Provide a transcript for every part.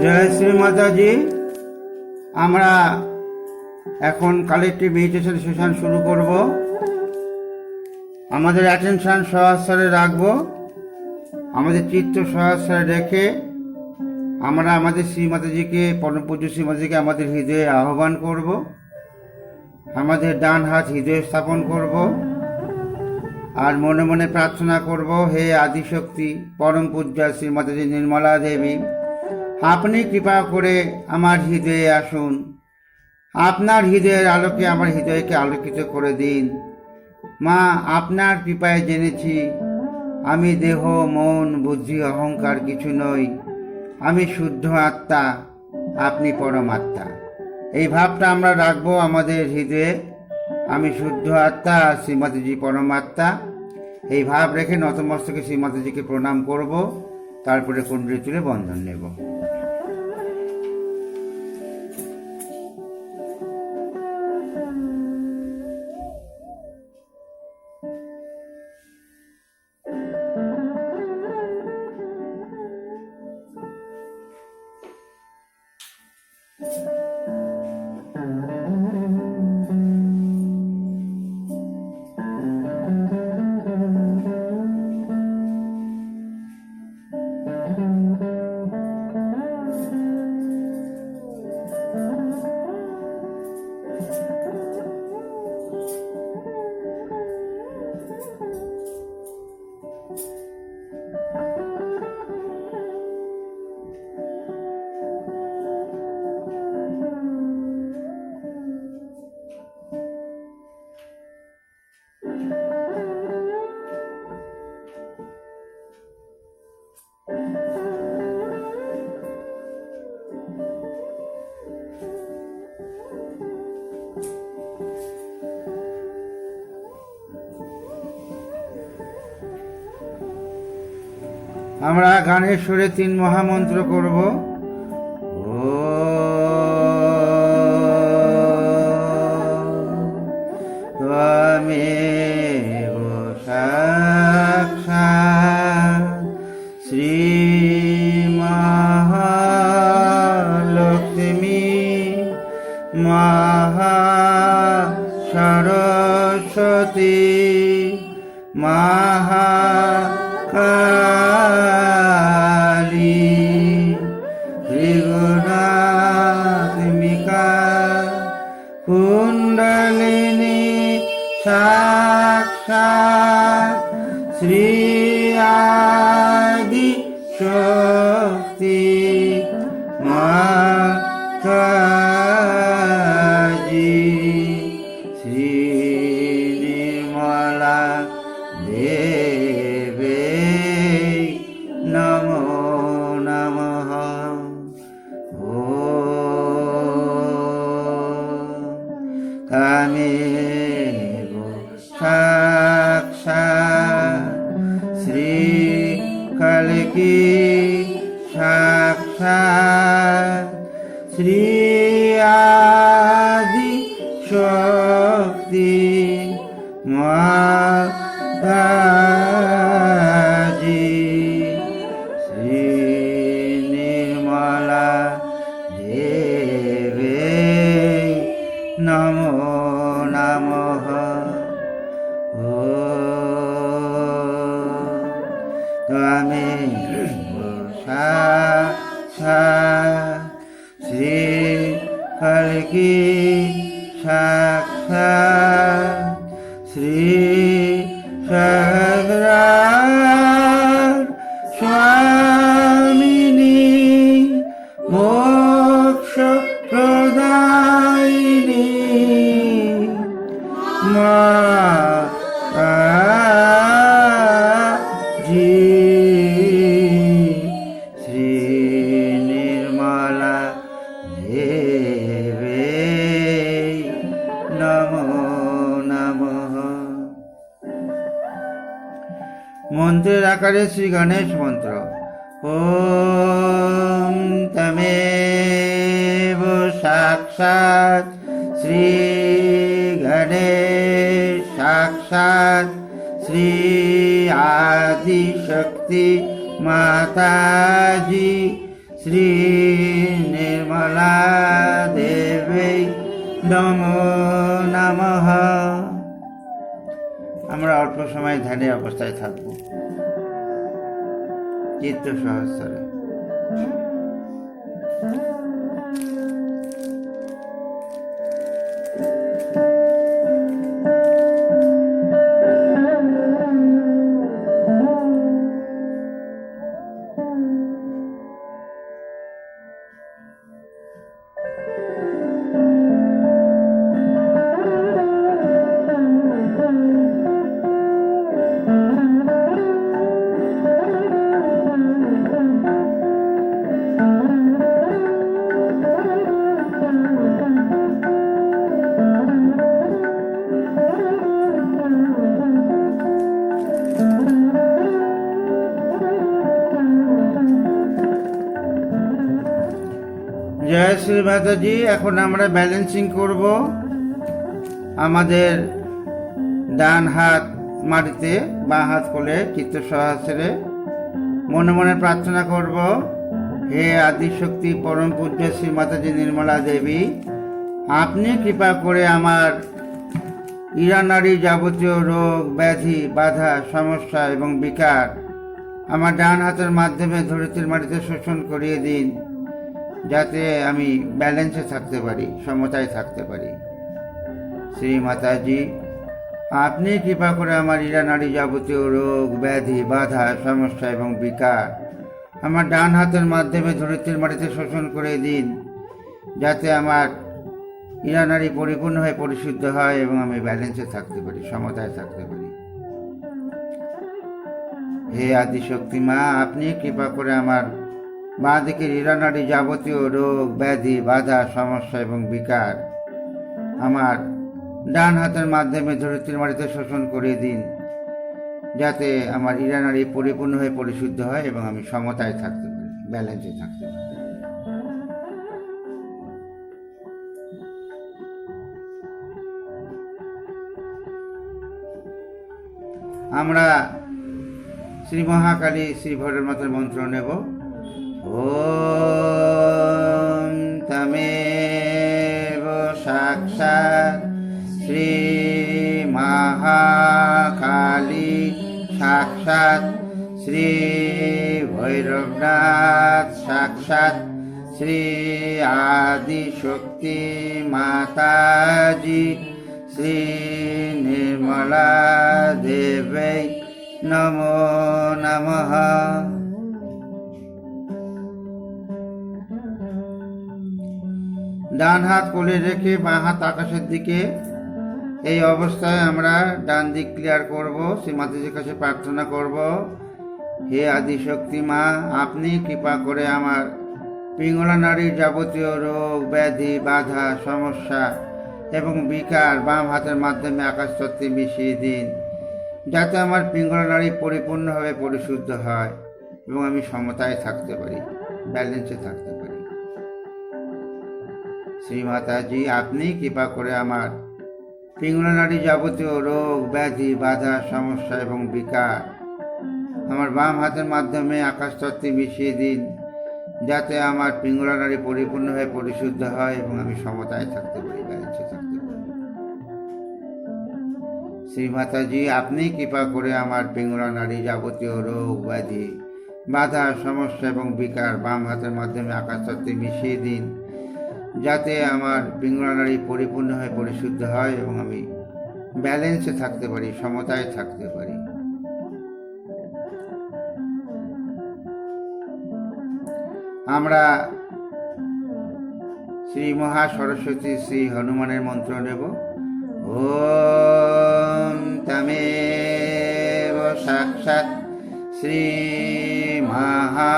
জয় শ্রী মাতাজি। আমরা এখন collective meditation session শুরু করব। আমাদের অ্যাটেনশন সহস্রে রাখবো, আমাদের চিত্ত সহস্রে রেখে আমরা আমাদের শ্রী মাতাজিকে, পরম পূজ্য শ্রী মাতাজিকে আমাদের হৃদয়ে আহ্বান করব। আমাদের ডান হাত হৃদয়ে স্থাপন করব আর মনে মনে প্রার্থনা করব, হে আদিশক্তি পরম পূজ্য শ্রী মাতাজি নির্মলা দেবী, আপনি কৃপা করে আমার হৃদয়ে আসুন। আপনার হৃদয়ের আলোকে আমার হৃদয়কে আলোকিত করে দিন। মা, আপনার কৃপায় জেনেছি আমি দেহ, মন, বুদ্ধি, অহংকার কিছু নই। আমি শুদ্ধ আত্মা, আপনি পরমাত্মা। এই ভাবটা আমরা রাখবো আমাদের হৃদয়ে। আমি শুদ্ধ আত্মা, শ্রীমাতাজি পরমাত্মা। এই ভাব রেখে নতমস্তকে শ্রীমাতাজিকে প্রণাম করব, তারপরে কুণ্ডলী তুলে বন্ধন নেব। আমরা গানের সুরে 3 মহামন্ত্র করব। ত্বমেব সাক্ষাৎ শ্রী মহালক্ষ্মী মহাসরস্বতী মহাকালী ত্রিগুণাত্মিকা কুণ্ডলিনী সাক্ষাৎ শ্রী আদি শক্তি মাতাজি শ্রী নির্মলা দেবে নমো নমঃ। তামেব সাক্ষাৎ শ্রী কল্কি সাক্ষাৎ শ্রী আদি শক্তি মাতাজি শ্রী নির্মলা দেবে নমো নমঃ। ত্বমেব সাক্ষাৎ শ্রী কল্কি সাক্ষাৎ শ্রী সহস্রার স্বামিনী মোক্ষ প্রদায়িনী মাতাজি শ্রী নির্মলা দেবে নমো নমঃ। মন্ত্রের আকারে শ্রী গণেশ মন্ত্র। ওম তমেব সাক্ষাৎ শ্রী গণেশ সাক্ষাৎ শ্রী আদি শক্তি মাতাজি শ্রী নির্মলা দেবে নমো নমঃ। আমরা অল্প সময় ধ্যানের অবস্থায় থাকব, চিত্ত সহস্রে। জয় শ্রী মাতাজি। এখন আমরা ব্যালেন্সিং করব। আমাদের ডান হাত মাটিতে, বাঁ হাত কোলে, চিত্ত সহস্রে মনে মনে প্রার্থনা করব, হে আদিশক্তি পরম পূজ্য শ্রী মাতাজি নির্মলা দেবী, আপনি কৃপা করে আমার ইরানারী যাবতীয় রোগ ব্যাধি বাধা সমস্যা এবং বিকার আমার ডান হাতের মাধ্যমে ধরিত্রীর মাটিতে শোষণ করিয়ে দিন, যাতে আমি ব্যালেন্সে থাকতে পারি, সমতায় থাকতে পারি। শ্রী মাতাজি, আপনি কৃপা করে আমার ইরানারী যাবতীয় রোগ ব্যাধি বাধা সমস্যা এবং বিকার আমার ডান হাতের মাধ্যমে ধরিত্রীর মাটিতে শোষণ করে দিন, যাতে আমার ইরানারী পরিপূর্ণ হয়ে পরিশুদ্ধ হয় এবং আমি ব্যালেন্সে থাকতে পারি, সমতায় থাকতে পারি। হে আদিশক্তি মা, আপনি কৃপা করে আমার বাঁ দিকের ইরানারী যাবতীয় রোগ ব্যাধি বাধা সমস্যা এবং বিকার আমার ডান হাতের মাধ্যমে ধরিত্রীর মাটিতে শোষণ করে দিন, যাতে আমার ইরানারী পরিপূর্ণ হয়ে পরিশুদ্ধ হয় এবং আমি সমতায় থাকতে পারি, ব্যালেন্সে থাকতে পারি। আমরা শ্রী মহাকালী শ্রী ভৈরব মাতার মন্ত্র নেব। ওম তমেব সাক্ষাৎ শ্রী মহাকালী সাক্ষাৎ শ্রী ভৈরবনাথ সাক্ষাৎ শ্রী আদিশক্তি মাতাজি শ্রী নির্মলা দেবী নমো নমঃ। ডান হাত কোলে রেখে বাঁ হাত আকাশের দিকে। এই অবস্থায় আমরা ডান দিক ক্লিয়ার করব। শ্রী মাতাজির কাছে প্রার্থনা করব, হে আদিশক্তি মা, আপনি কৃপা করে আমার পিঙ্গলা নারীর যাবতীয় রোগ ব্যাধি বাধা সমস্যা এবং বিকার বাম হাতের মাধ্যমে আকাশ তত্ত্বে মিশিয়ে দিন, যাতে আমার পিঙ্গলা নারী পরিপূর্ণভাবে পরিশুদ্ধ হয় এবং আমি সমতায় থাকতে পারি, ব্যালেন্সে থাকতে পারি। শ্রী মাতাজি, আপনি কৃপা করে আমার পিঙ্গলা নারী যাবতীয় রোগ ব্যাধি বাধা সমস্যা এবং বিকার আমার বাম হাতের মাধ্যমে আকাশ তত্ত্বে মিশিয়ে দিন, যাতে আমার পিঙ্গলা নারী পরিপূর্ণভাবে পরিশুদ্ধ হয় এবং আমি সমতায় থাকতে পারি, ব্যালেন্সে থাকতে পারি। শ্রী মাতাজি, আপনি কৃপা করে আমার পিঙ্গলা নারী যাবতীয় রোগ ব্যাধি বাধা সমস্যা এবং বিকার বাম হাতের মাধ্যমে আকাশ তত্ত্বে মিশিয়ে দিন, যাতে আমার পিঙ্গলা নারী পরিপূর্ণভাবে পরিশুদ্ধ হয় এবং আমি ব্যালেন্সে থাকতে পারি, সমতায় থাকতে পারি। আমরা শ্রী মহা সরস্বতী শ্রী হনুমানের মন্ত্র নেব। ওম তমেব সাক্ষাৎ শ্রী মহা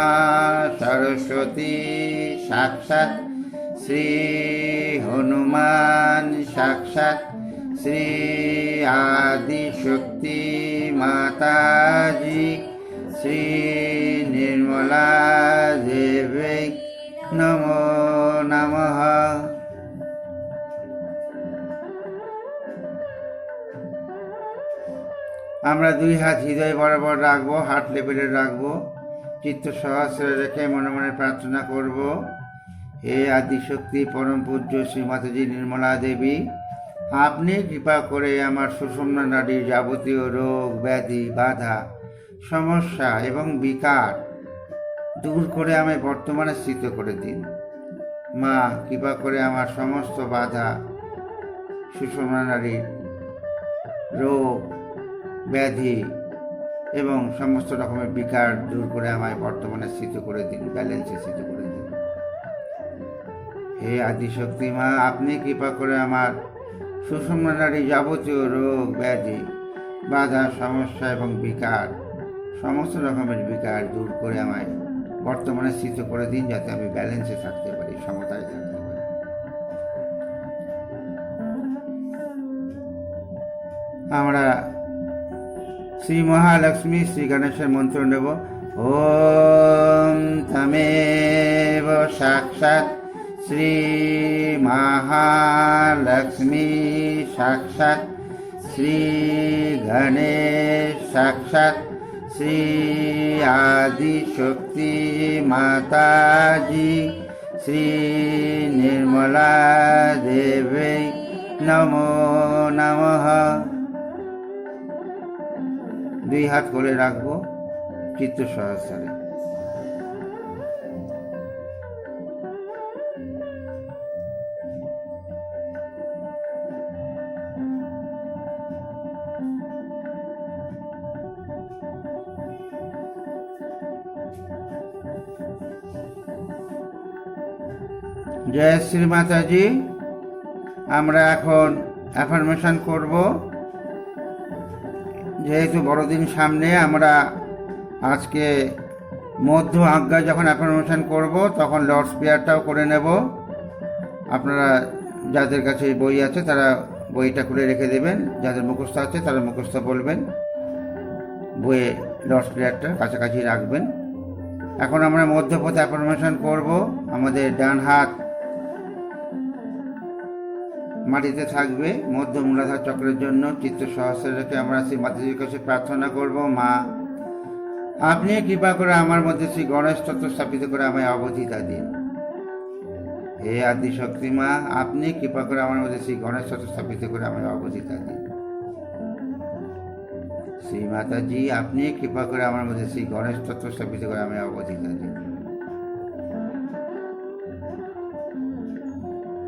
সরস্বতী সাক্ষাৎ শ্রী হনুমান সাক্ষাৎ শ্রী আদিশক্তি মাতাজি শ্রী নির্মলা দেবী নমো নমঃ। আমরা দুই হাত হৃদয় বরাবর রাখবো, হার্ট লেভেলে রাখবো, চিত্ত সহস্রে রেখে মনে মনে প্রার্থনা করব, হে আদিশক্তি পরম পূজ্য শ্রী মাতাজি নির্মলা দেবী, আপনি কৃপা করে আমার সুষুম্না নাড়ির যাবতীয় রোগ ব্যাধি বাধা সমস্যা এবং বিকার দূর করে আমায় বর্তমানে স্থিত করে দিন। মা, কৃপা করে আমার সমস্ত বাধা সুষুম্না নাড়ির রোগ ব্যাধি এবং সমস্ত রকমের বিকার দূর করে আমায় বর্তমানে স্থিত করে দিন, ব্যালেন্সে স্থিত করে দিন। হে আদিশক্তি মা, আপনি কৃপা করে আমার সুষুম্না নাড়ির যাবতীয় রোগ ব্যাধি বাধা সমস্যা এবং বিকার সমস্ত রকমের বিকার দূর করে আমায় বর্তমানে স্থিত করে দিন, যাতে আমি ব্যালেন্সে থাকতে পারি, সমতায় থাকতে পারি। আমরা শ্রী মহালক্ষ্মী শ্রী গণেশের মন্ত্র নেব। ওম তমেব সাক্ষাৎ শ্রী মহালক্ষ্মী সাক্ষাৎ শ্রী গণেশ সাক্ষাৎ শ্রী আদিশক্তি মাতাজি শ্রী নির্মলা দেবী নমো নমঃ। দুই হাত করে রাখবো চিত্ত সহস্রে। জয় শ্রী মাতাজি। আমরা এখন অ্যাফার্মেশন করব। যেহেতু বড়দিন সামনে, আমরা আজকে মধ্য আজ্ঞা যখন অ্যাফার্মেশন করব তখন লর্ডস প্রেয়ারটাও করে নেব। আপনারা যাদের কাছে বই আছে তারা বইটা খুলে রেখে দেবেন, যাদের মুখস্থ আছে তারা মুখস্থ বলবেন, বইয়ে লর্ডস প্রেয়ারটা কাছাকাছি রাখবেন। এখন আমরা মধ্যপথে অ্যাফার্মেশন করব। আমাদের ডান হাত মাটিতে থাকবে মধ্য মূলাধার চক্রের জন্য। চিত্ত সহস্রে রেখে আমরা শ্রী মাতাজির কাছে প্রার্থনা করব, মা, আপনি কৃপা করে আমার মধ্যে শ্রী গণেশ তত্ত্ব স্থাপিত করে আমায় অবধিতা দিন। হে আদিশক্তি মা, আপনি কৃপা করে আমার মধ্যে শ্রী গণেশ তত্ত্ব স্থাপিত করে আমায় অবধিতা দিন। শ্রী মাতাজি, আপনি কৃপা করে আমার মধ্যে শ্রী গণেশ তত্ত্ব স্থাপিত করে আমায় অবধিতা দিন।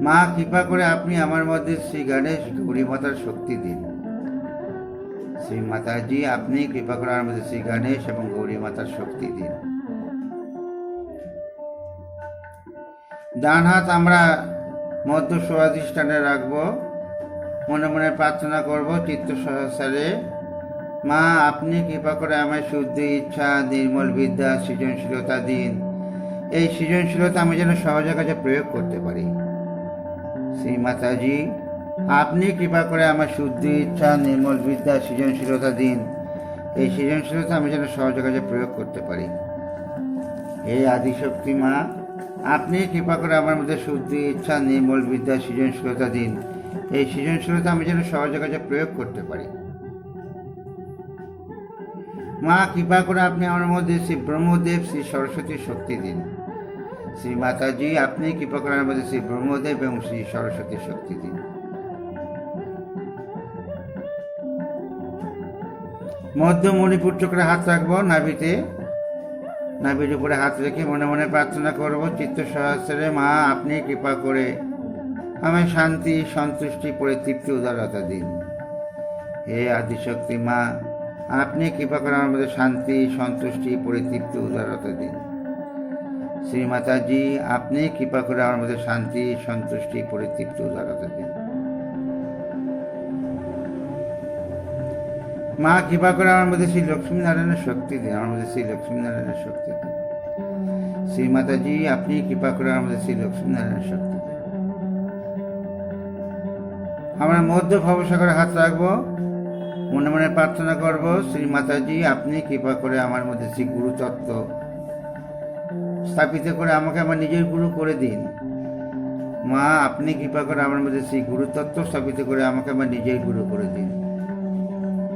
মা, কৃপা করে আপনি আমার মধ্যে শ্রী গণেশ গৌরী মাতার শক্তি দিন। শ্রী মাতাজি, আপনি কৃপা করে আমার মধ্যে শ্রী গণেশ এবং গৌরী মাতার শক্তি দিন। ডান হাত আমরা মধ্য স্বাধিষ্ঠানে রাখবো। মনে মনে প্রার্থনা করব চিত্ত সহস্রে, মা আপনি কৃপা করে আমায় শুদ্ধ ইচ্ছা, নির্মল বিদ্যা, সৃজনশীলতা দিন। এই সৃজনশীলতা আমি যেন সহজে কাজে প্রয়োগ করতে পারি। শ্রী মাতাজি আপনি কৃপা করে আমার শুদ্ধ ইচ্ছা, নির্মল বিদ্যা, সৃজনশীলতা দিন। এই সৃজনশীলতা আমি যেন সহজে কাজে প্রয়োগ করতে পারি। হে আদিশক্তি মা, আপনি কৃপা করে আমার মধ্যে শুদ্ধ ইচ্ছা, নির্মল বিদ্যা, সৃজনশীলতা দিন। এই সৃজনশীলতা আমি যেন সহজে কাজে প্রয়োগ করতে পারি। মা কৃপা করে আপনি আমার মধ্যে শ্রী ব্রহ্মদেব, শ্রী সরস্বতীর শক্তি দিন। শ্রী মাতাজি আপনি কৃপা করে আমার মধ্যে শ্রী ব্রহ্মদেব এবং শ্রী সরস্বতীর শক্তি দিন। মধ্য মণিপুর চক্রে হাত রাখবো, নাভির উপরে হাত রেখে মনে মনে প্রার্থনা করব চিত্ত সহস্রে, মা আপনি কৃপা করে আমায় শান্তি, সন্তুষ্টি, পরিতৃপ্তি, উদারতা দিন। হে আদিশক্তি মা, আপনি কৃপা করে আমার মধ্যে শান্তি, সন্তুষ্টি, পরিতৃপ্তি, উদারতা দিন। শ্রী মাতাজি আপনি কৃপা করে আমার মধ্যে শান্তি, সন্তুষ্টি, পরিতৃপ্তি, উদারতা দিন। মা কৃপা করে আমার মধ্যে শ্রী লক্ষ্মীনারায়ণের শক্তি দিন, আমার মধ্যে শ্রী লক্ষ্মীনারায়ণের শক্তি দিন। শ্রী মাতাজি আপনি কৃপা করে আমার মধ্যে শ্রী লক্ষ্মীনারায়ণের শক্তি দিন। আমরা মধ্য ভবসাগরে হাত রাখবো, মনে মনে প্রার্থনা করব শ্রী মাতাজি আপনি কৃপা করে আমার মধ্যে শ্রী গুরুতত্ত্ব স্থাপিত করে আমাকে আমার নিজের গুরু করে দিন। মা আপনি কৃপা করে আমার মধ্যে শ্রী গুরুতত্ত্ব স্থাপিত করে আমাকে আমার নিজের গুরু করে দিন।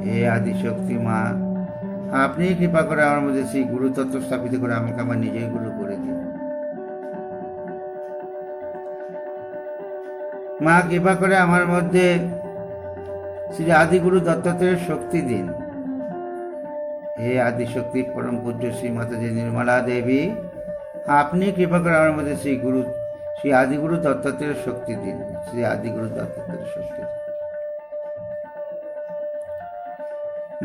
হে আদিশক্তি মা, আপনি কৃপা করে আমার মধ্যে শ্রী গুরুতত্ত্ব স্থাপিত করে আমাকে আমার নিজের গুরু করে দিন। মা কৃপা করে আমার মধ্যে শ্রী আদিগুরু দত্তাত্রেয়ের শক্তি দিন। হে আদিশক্তি পরম পূজ্য শ্রী মাতাজি নির্মলা দেবী, আপনি কৃপা করে আমার মধ্যে শ্রী আদিগুরু দত্তাত্রেয়ের শক্তি দিন। শ্রী আদিগুরু দত্তাত্রেয়ের শক্তি দিন।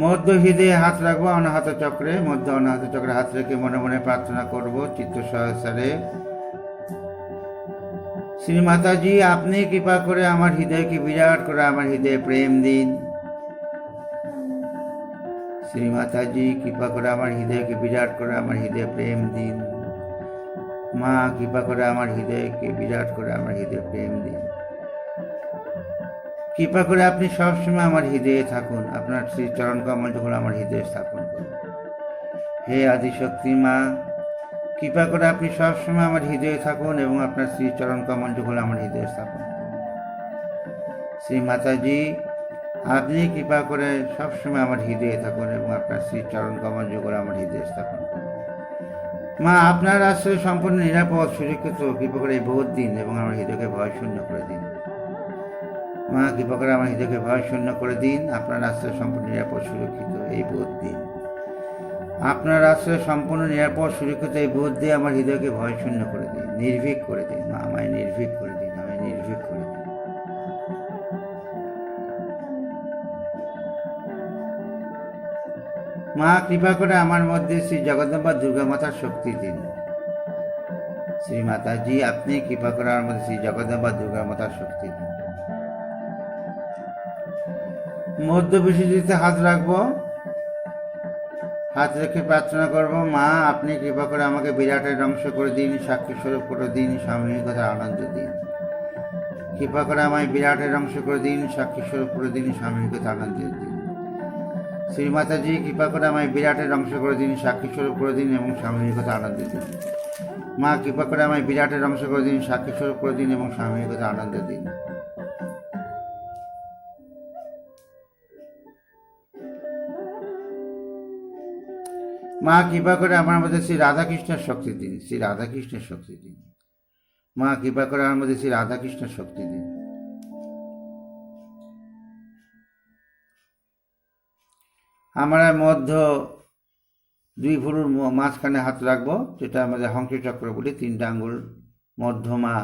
মধ্য হৃদয়ে হাত রাখবো, অনাহত চক্রে, মধ্য অনাহত চক্রে হাত রেখে মনে মনে প্রার্থনা করব চিত্ত সহস্রে, শ্রী মাতাজি আপনি কৃপা করে আমার হৃদয়কে বিরাট করে আমার হৃদয়ে প্রেম দিন। শ্রী মাতাজি কৃপা করে আমার হৃদয়কে বিরাট করে আমার হৃদয়ে প্রেম দিন। মা কৃপা করে আমার হৃদয়কে বিরাট করে আমার হৃদয়ে প্রেম দিন। কৃপা করে আপনি সবসময় আমার হৃদয়ে থাকুন, আপনার শ্রী চরণ কমলগুলো আমার হৃদয়ে স্থাপন করুন। হে আদিশক্তি মা, কৃপা করে আপনি সবসময় আমার হৃদয়ে থাকুন এবং আপনার শ্রী চরণ কমলগুলো আমার হৃদয়ে স্থাপন করুন। শ্রী মাতাজি আপনি কৃপা করে সবসময় আমার হৃদয়ে থাকুন এবং আপনার শ্রী চরণ কমলগুলো আমার হৃদয়ে স্থাপন করুন। মা আপনার আশ্রয় সম্পূর্ণ নিরাপদ, সুরক্ষিত, কৃপা করে এই বোধ দিন এবং আমার হৃদয়কে ভয় শূন্য করে দিন। মা কৃপা করে আমার হৃদয়কে ভয় শূন্য করে দিন, আপনার আশ্রয় সম্পূর্ণ নিরাপদ, সুরক্ষিত এই বোধ দিন। আপনার আশ্রয় সম্পূর্ণ নিরাপদ, সুরক্ষিত এই বোধ দিয়ে আমার হৃদয়কে ভয় শূন্য করে দিন, নির্ভীক করে দিন। মা আমায় নির্ভীক করে দিন, আমায় নির্ভীক করে দিন। মা কৃপা করে আমার মধ্যে শ্রী জগদম্বা দুর্গা মাতার শক্তি দিন। শ্রী মাতাজি আপনি কৃপা করে আমার মধ্যে শ্রী জগদম্বা দুর্গা মাতার শক্তি দিন। মধ্য বিশুদ্ধিতে হাত রাখবো, হাত রেখে প্রার্থনা করব, মা আপনি কৃপা করে আমাকে বিরাটের অংশ করে দিন, সাক্ষী স্বরূপ করে দিন, সাময়িকতার আনন্দ দিন। কৃপা করে আমায় বিরাটের অংশ করে দিন, সাক্ষী স্বরূপ করে দিন, সাময়িকতার আনন্দ দিন। শ্রী মাতাজি কৃপা করে আমায় বিরাটের অংশ করে দিন, সাক্ষী স্বরূপ করে দিন এবং সাময়িকতার আনন্দ দিন। মা কৃপা করে আমায় বিরাটের অংশ করে দিন, সাক্ষী স্বরূপ করে দিন এবং সাময়িকতার আনন্দ দিন। মা কৃপা করে আমার মধ্যে শ্রী রাধাকৃষ্ণের শক্তি দিন, শ্রী রাধাকৃষ্ণের শক্তি দিন। মা কৃপা করে আমার মধ্যে শ্রী রাধাকৃষ্ণের শক্তি দিন। আমরা মধ্য দুই ভুরুর মাঝখানে হাত রাখবো, যেটা আমাদের হংস চক্র বলি। 3টা আঙ্গুল মধ্যমা,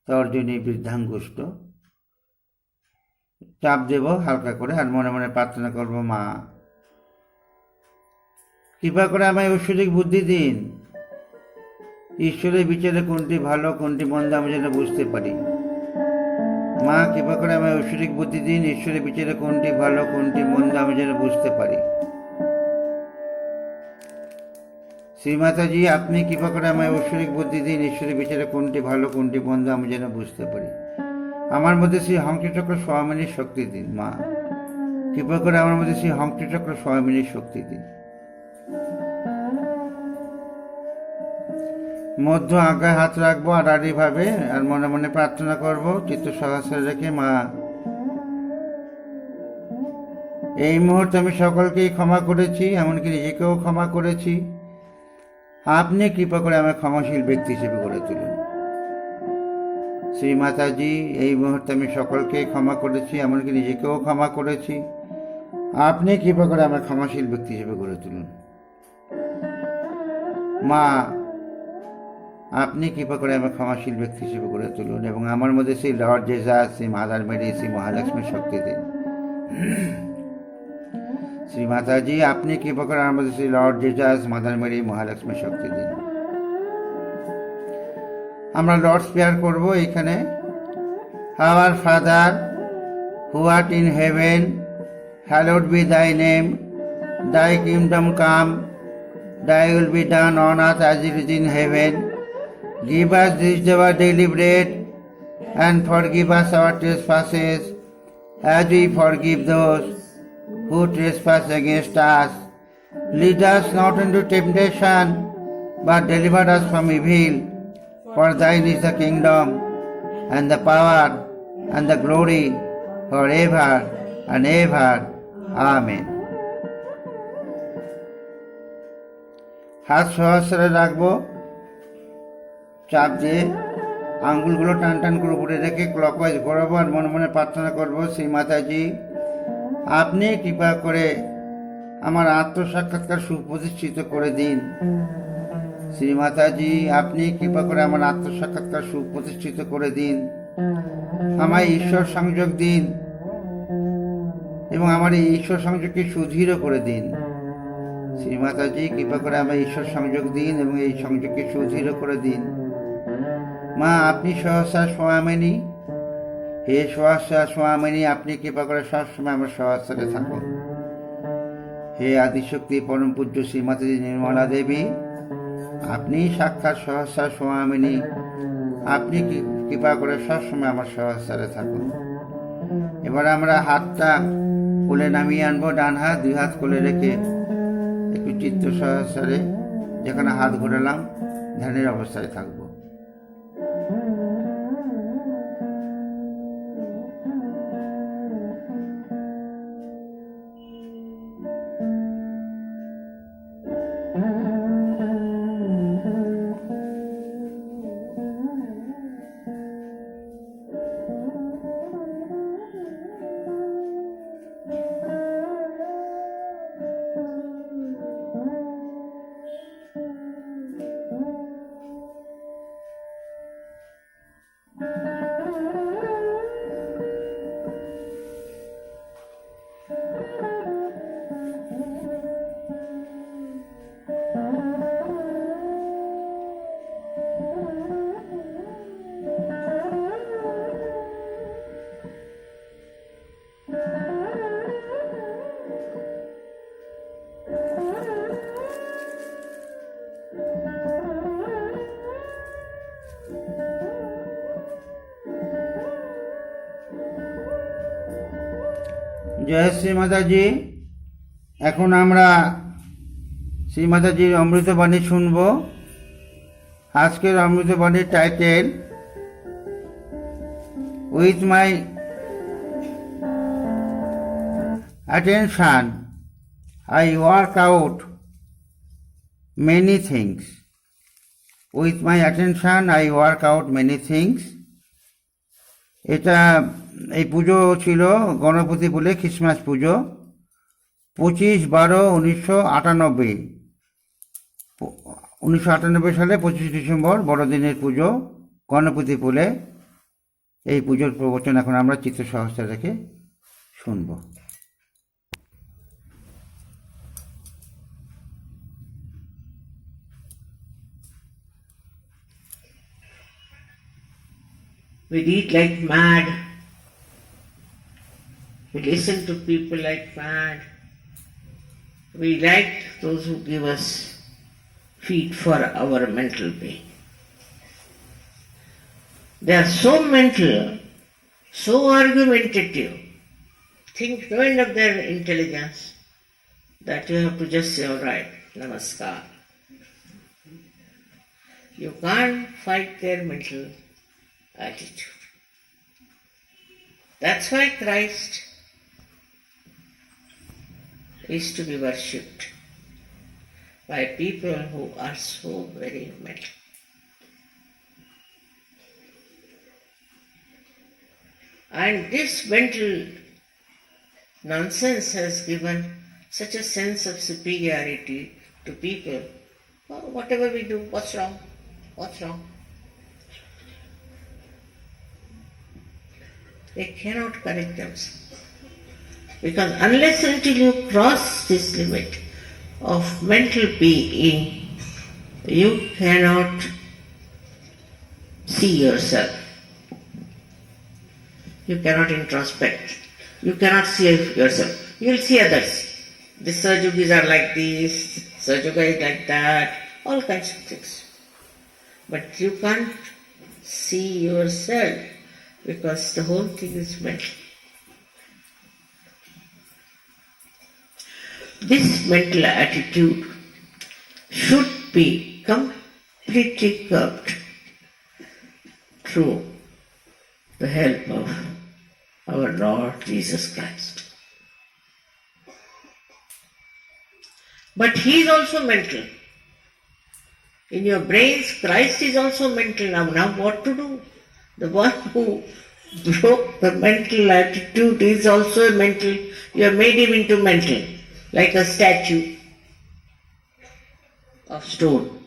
তর্জনী, বৃদ্ধাঙ্গুষ্ঠ চাপ দেব হালকা করে, আর মনে মনে প্রার্থনা করব, মা কৃপা করে আমায় ঐশ্বরিক বুদ্ধি দিন। ঈশ্বরের বিচারে কোনটি ভালো কোনটি মন্দ আমি যেন বুঝতে পারি। মা কৃপা করে আমায় ঐশ্বরিক বুদ্ধি দিন, ঈশ্বরের বিচারে কোনটি ভালো কোনটি মন্দ আমি যেন বুঝতে পারি। শ্রীমাতাজি আপনি কৃপা করে আমায় ঐশ্বরিক বুদ্ধি দিন, ঈশ্বরের বিচারে কোনটি ভালো কোনটি মন্দ আমি যেন বুঝতে পারি। আমার মধ্যে সেই হংসচক্র স্বামিনীর শক্তি দিন। মা কৃপা করে আমার মধ্যে সেই হংসচক্র স্বামিনীর শক্তি দিন। মধ্য আজ্ঞায় হাত রাখবো আড়াআড়িভাবে, আর মনে মনে প্রার্থনা করব চিত্ত সহস্রে রেখে। মা এই মুহূর্তে আমি সকলকেই ক্ষমা করেছি, এমনকি নিজেকেও ক্ষমা করেছি। আপনি কৃপা করে আমায় ক্ষমাশীল ব্যক্তি হিসেবে গড়ে তুলুন। শ্রীমাতাজি এই মুহূর্তে আমি সকলকে ক্ষমা করেছি, এমনকি নিজেকেও ক্ষমা করেছি। আপনি কৃপা করে আমায় ক্ষমাশীল ব্যক্তি হিসেবে গড়ে তুলুন। মা আপনি কৃপা করে আমায় ক্ষমাশীল ব্যক্তি হিসেবে গড়ে তুলুন এবং আমার মধ্যে সেই লর্ড জেসাস, সেই মাদার মেরি, সেই মহালক্ষ্মীর শক্তি দিন। শ্রীমাতাজি আপনি কৃপা করে আমার মধ্যে সেই লর্ড জেসাস, মাদার মেরি, মহালক্ষ্মীর শক্তি দিন। আমরা লর্ডস প্রেয়ার করব এখানে। Our father who art in heaven, hallowed be thy name, thy kingdom come, thy will be done on earth as it is in heaven. Give us this day our daily bread, and forgive us our trespasses, as we forgive those who trespass against us. Lead us not into temptation, but deliver us from evil. For thine is the kingdom, and the power, and the glory, forever and ever. Amen. হাত সহস্রে রাখবো, চাপ দিয়ে আঙ্গুলগুলো টান টান করে উপরে রেখে clockwise ঘোরাবো আর মনে মনে প্রার্থনা করবো। শ্রীমাতাজি আপনি কৃপা করে আমার আত্মসাক্ষাৎকার সুপ্রতিষ্ঠিত করে দিন। শ্রীমাতাজি আপনি কৃপা করে আমার আত্মসাক্ষাৎকার সুপ্রতিষ্ঠিত করে দিন। আমায় ঈশ্বর সংযোগ দিন এবং আমার এই ঈশ্বর সংযোগকে সুদৃঢ় করে দিন। শ্রীমাতাজি কৃপা করে আমায় ঈশ্বর সংযোগ দিন এবং এই সংযোগকে সুদৃঢ় করে দিন। মা আপনি সহস্র স্বামিনী, হে সহস্র স্বামিনী আপনি কৃপা করে সবসময় আমার সহস্রে থাকুন। হে আদিশক্তি পরম পূজ্য শ্রীমাতাজি নির্মলা দেবী আপনি সাক্ষাৎ সহস্র স্বামিনী, আপনি কৃপা করে সবসময় আমার সহস্রে থাকুন। এবার আমরা হাতটা কোলে নামিয়ে আনবো, ডান হাত দুই হাত কোলে রেখে একটু চিত্ত সহস্রে যেখানে হাত ঘোরালাম ধ্যানের অবস্থায় থাকবো। জয় শ্রী মাতাজি। এখন আমরা শ্রী মাতাজির অমৃতবাণী শুনব। আজকের অমৃতবাণীর title with my attention I work out many things. With my attention I work out many things. এটা এই পুজো ছিল গণপতি বলে খ্রিসমাস পুজো 25/12/1998 সালে 25 ডিসেম্বর বড়দিনের পুজো গণপতি বলে। এই পুজোর প্রবচন এখন আমরা চিত্ত সহস্রে রেখে শুনব। We eat like mad We listen to people like mad. We like those who give us feed for our mental being. They are so mental, so argumentative, think no end of their intelligence, that you have to just say, all right, namaskar. You can't fight their mental attitude. That's why Christ is to be worshipped by people who are so very mental. And this mental nonsense has given such a sense of superiority to people. Oh, whatever we do, what's wrong? What's wrong? They cannot correct themselves. Because unless until you cross this limit of mental being, you cannot see yourself. You cannot introspect. You cannot see yourself. You will see others. The Sahajogis are like this, Sahajoga is like that, all kinds of things. But you can't see yourself because the whole thing is mental. This mental attitude should be completely curbed through the help of our Lord Jesus Christ. But He is also mental. In your brains, Christ is also mental. Now what to do? The one who broke the mental attitude is also mental. You have made him into mental, like a statue of stone.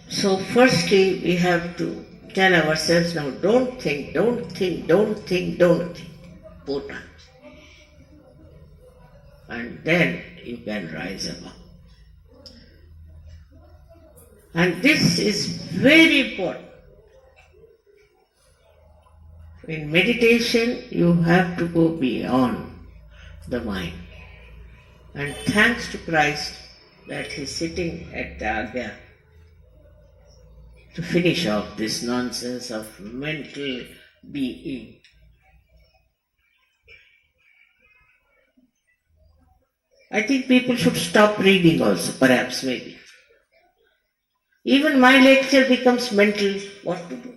So firstly, we have to tell ourselves now, don't think, don't think, don't think, don't think. 4 times. And then you can rise above. And this is very important. In meditation, you have to go beyond the mind. And thanks to Christ that He is sitting at the Agya to finish off this nonsense of mental being. I think people should stop reading also, perhaps, maybe. Even my lecture becomes mental. What to do?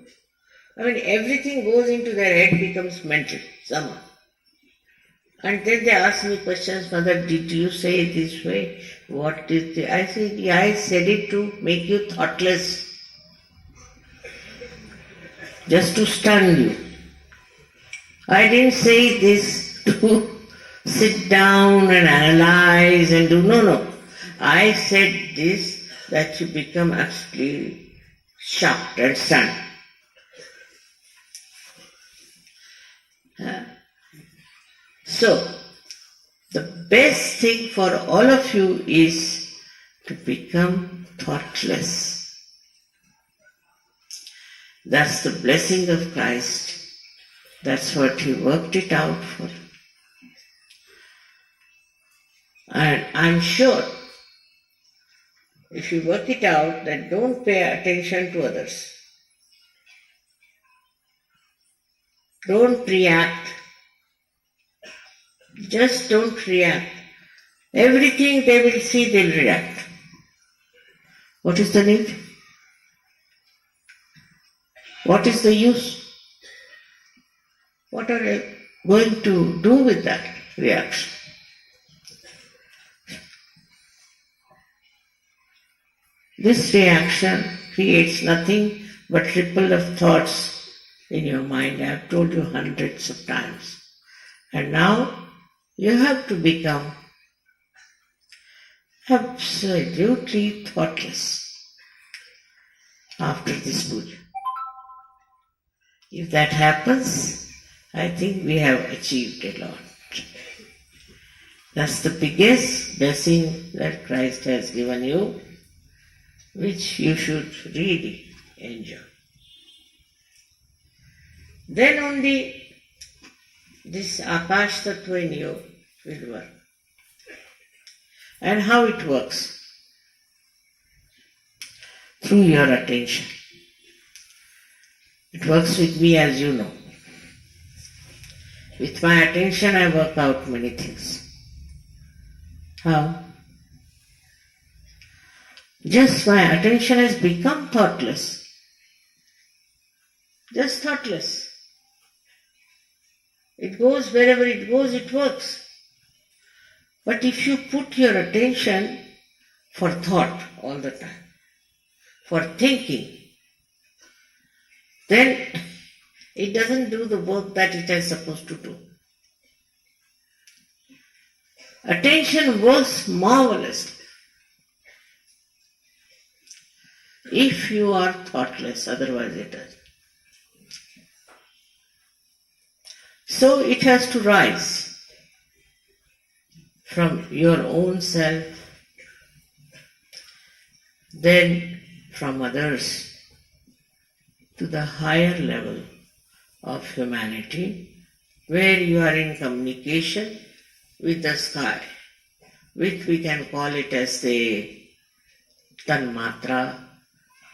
I mean, everything goes into their head, becomes mental somehow. And then they ask me questions, Mother, did you say it this way? What is the... I said, yeah, I said it to make you thoughtless. Just to stun you. I didn't say this to sit down and analyze and do. No. I said this that you become absolutely shocked and stunned. So, the best thing for all of you is to become thoughtless. That's the blessing of Christ. That's what He worked it out for. And I'm sure if you work it out, then don't pay attention to others. Don't react. Just don't react. Everything they will see, they'll react. What is the need? What is the use? What are they going to do with that reaction? This reaction creates nothing but ripple of thoughts in your mind. I have told you hundreds of times. And now you have to become absolutely thoughtless after this puja. If that happens, I think we have achieved a lot. That's the biggest blessing that Christ has given you, which you should really enjoy. then only this Akash Tattva in you will work. And how it works? Through your attention. It works with me, as you know. With my attention I work out many things. How? Just my attention has become thoughtless. Just thoughtless. It goes wherever it goes, it works. But if you put your attention for thought all the time, for thinking, then it doesn't do the work that it is supposed to do. Attention works marvelously if you are thoughtless, otherwise it doesn't. So it has to rise from your own self, then from others, to the higher level of humanity, where you are in communication with the sky, which we can call it as the Tanmatra,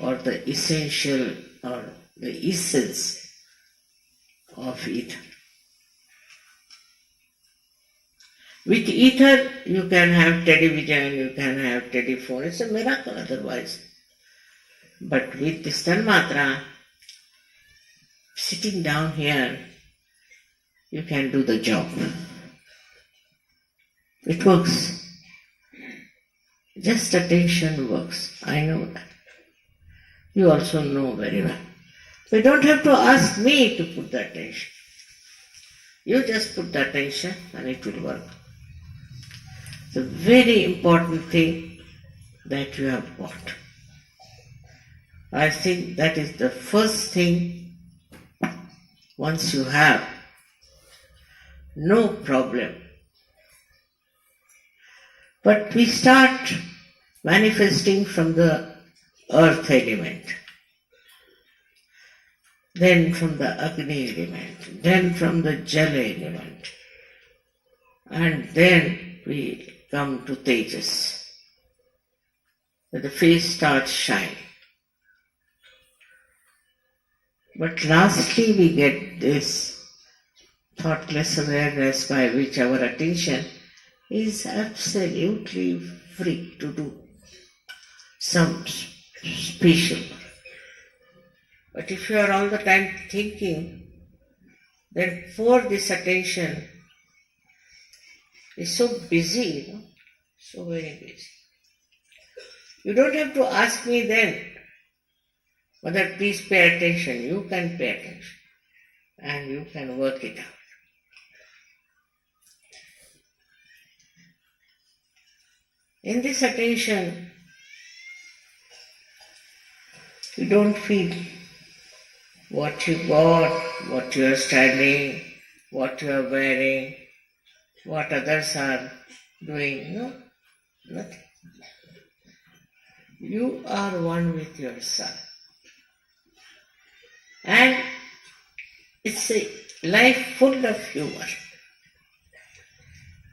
or the essential or the essence of ether. With ether you can have television, you can have telephone, it's a miracle otherwise. But with this Tanmatra, sitting down here, you can do the job. It works. Just attention works. I know that. You also know very well. You don't have to ask me to put the attention. You just put the attention and it will work. It's a very important thing that you have got. I think that is the first thing. Once you have, no problem. But we start manifesting from the earth element, then from the Agni element, then from the Jala element, and then we come to Tejas. The face starts shining. But lastly we get this thoughtless awareness by which our attention is absolutely free to do some special. But if you are all the time thinking, then for this attention is so busy, so very busy. You don't have to ask me then, Mother, please pay attention. You can pay attention and you can work it out. In this attention, you don't feel what you got, what you are studying, what you are wearing, what others are doing. No, nothing. You are one with yourself. And it's a life full of humor.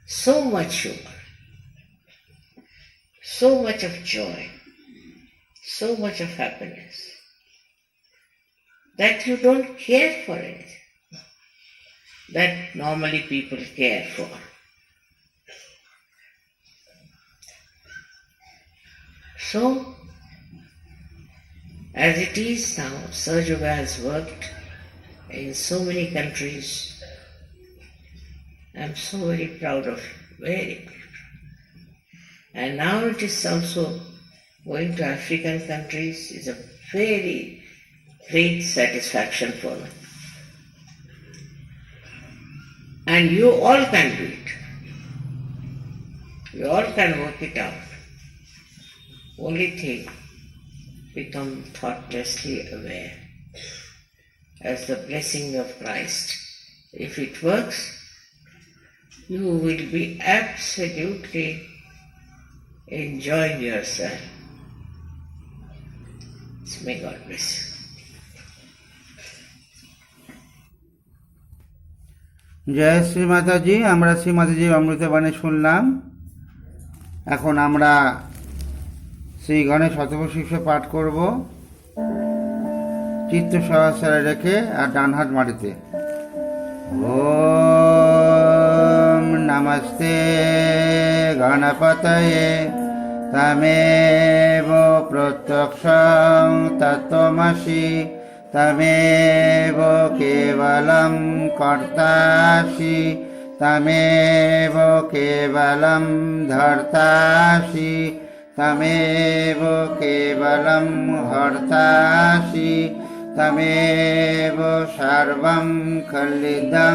So much humor. So much of joy. So much of happiness. That you don't care for it. That normally people care for. So, as it is now, Sahaja Yoga has worked in so many countries. I am so very proud of it, very proud. And now it is also going to African countries is a very great satisfaction for me. And you all can do it. You all can work it out. Only thing, become thoughtlessly aware as the blessing of Christ. If it works, you will be absolutely enjoying yourself. So may God bless you. জয় শ্রী মাতাজি। আমরা শ্রী মাতাজির অমৃতবাণী শুনলাম। এখন আমরা শ্রী গণেশ শতবশিষ্য পাঠ করব, চিত্ত সহস্রে রেখে আর ডান হাত মাটিতে। ওম নমস্তে গণপতয়ে তমেব প্রত্যক্ষং তত্ত্বমসি তমেব কেবলম কর্তাসি তমেব কেবলম ধর্তাসি তমেব কেবলম হর্তাসি তমেব সর্বং খলিদং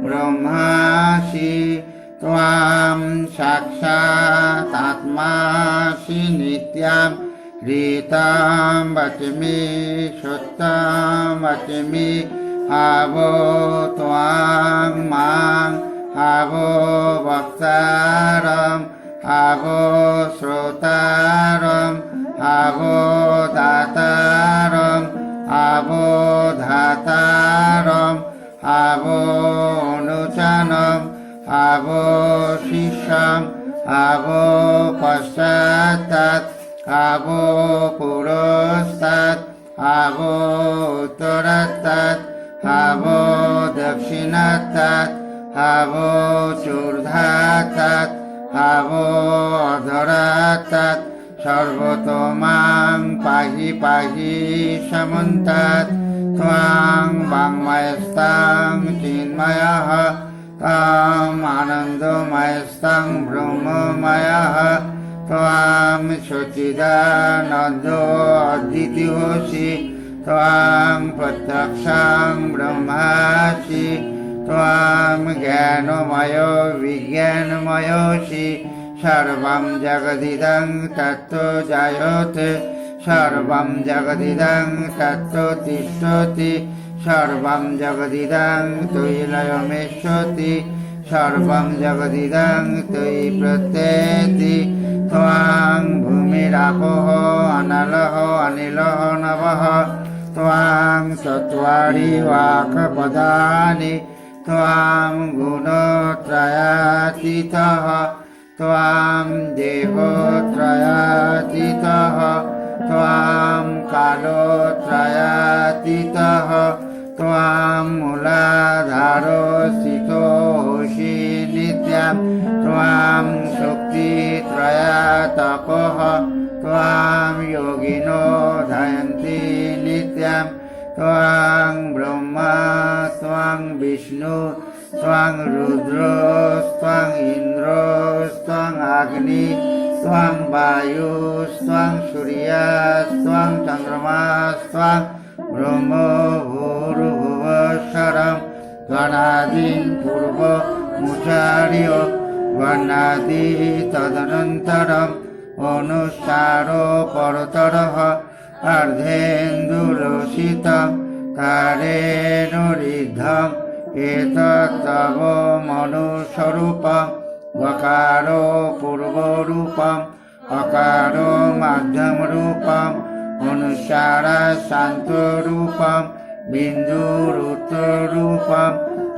ব্রহ্মাসি ত্বাং সাক্ষাৎ আত্মাসি নিত্যং ঋতাং বচমি সত্যং বচমি আবো ত্বাং মাং আবো বক্তারং আবো শ্রোতারং আবো দাতারং আবো ধাতারং আবো অনুচনং আবো শিষ্যং আবো পশ্চাৎ আবো পুরস্তাৎ আবো উত্তরাৎ আবো দক্ষিণাৎ আবো চূর্ধাৎ আবো অধরাৎ সর্বতমাং পাহি পাহি সমন্তাৎ ত্বাং বাংময়স্তাং চিন্ময়ঃ ত্বাং আনন্দময়স্তাং ব্রহ্মময়ঃ ত্বাং সচ্চিদানন্দ অদ্বিতীয়োসি ত্বাং প্রত্যক্ষং ব্রহ্মাসি ত্বাং জ্ঞানময় বিজ্ঞানময়োসি সর্বং জগদিদং তত্ত্ব জায়তে সর্বং জগদিদং তত্ত্ব তিষ্ঠতি সর্বং জগদিদং ত্বয়ি লয়মেষ্যতি সর্বং জগদিদং ত্বয়ি প্রত্যেতি ত্বাং ভূমিরাপোঃ অনলঃ অনিলঃ নভঃ ত্বাং চত্বারি বাক্পদানি ত্বাং গুণত্রয়াতীতঃ ত্বাং দেহত্রয়াতীতঃ ত্বাং কালত্রয়াতীতঃ ত্বাং মূলাধারস্থিতোऽসি নিত্যং ত্বাং শক্তিত্রয়াত্মকঃ ত্বাং যোগিনো ধ্যায়ন্তি নিত্যং ত্বাং ব্রহ্মা ত্বাং বিষ্ণু ত্বাং রুদ্র ত্বাং ইন্দ্র ত্বাং অগ্নি ত্বাং বায়ু ত্বাং সূর্যাস ত্বাং চন্দ্রমাস ত্বাং ব্রহ্ম ভূর্ভুবঃস্বরং গণাদিং পূর্বমুচার্য গণাদি তদনন্তরং অনুসারো পরতরঃ অর্ধেন্দুলোষিতং তারেণ ঋদ্ধং এতত্তব মনুস্বরূপং গকারো পূর্বরূপং অকারো মধ্যমরূপং অনুসারা শান্তরূপং বিন্দুরুত্তরূপং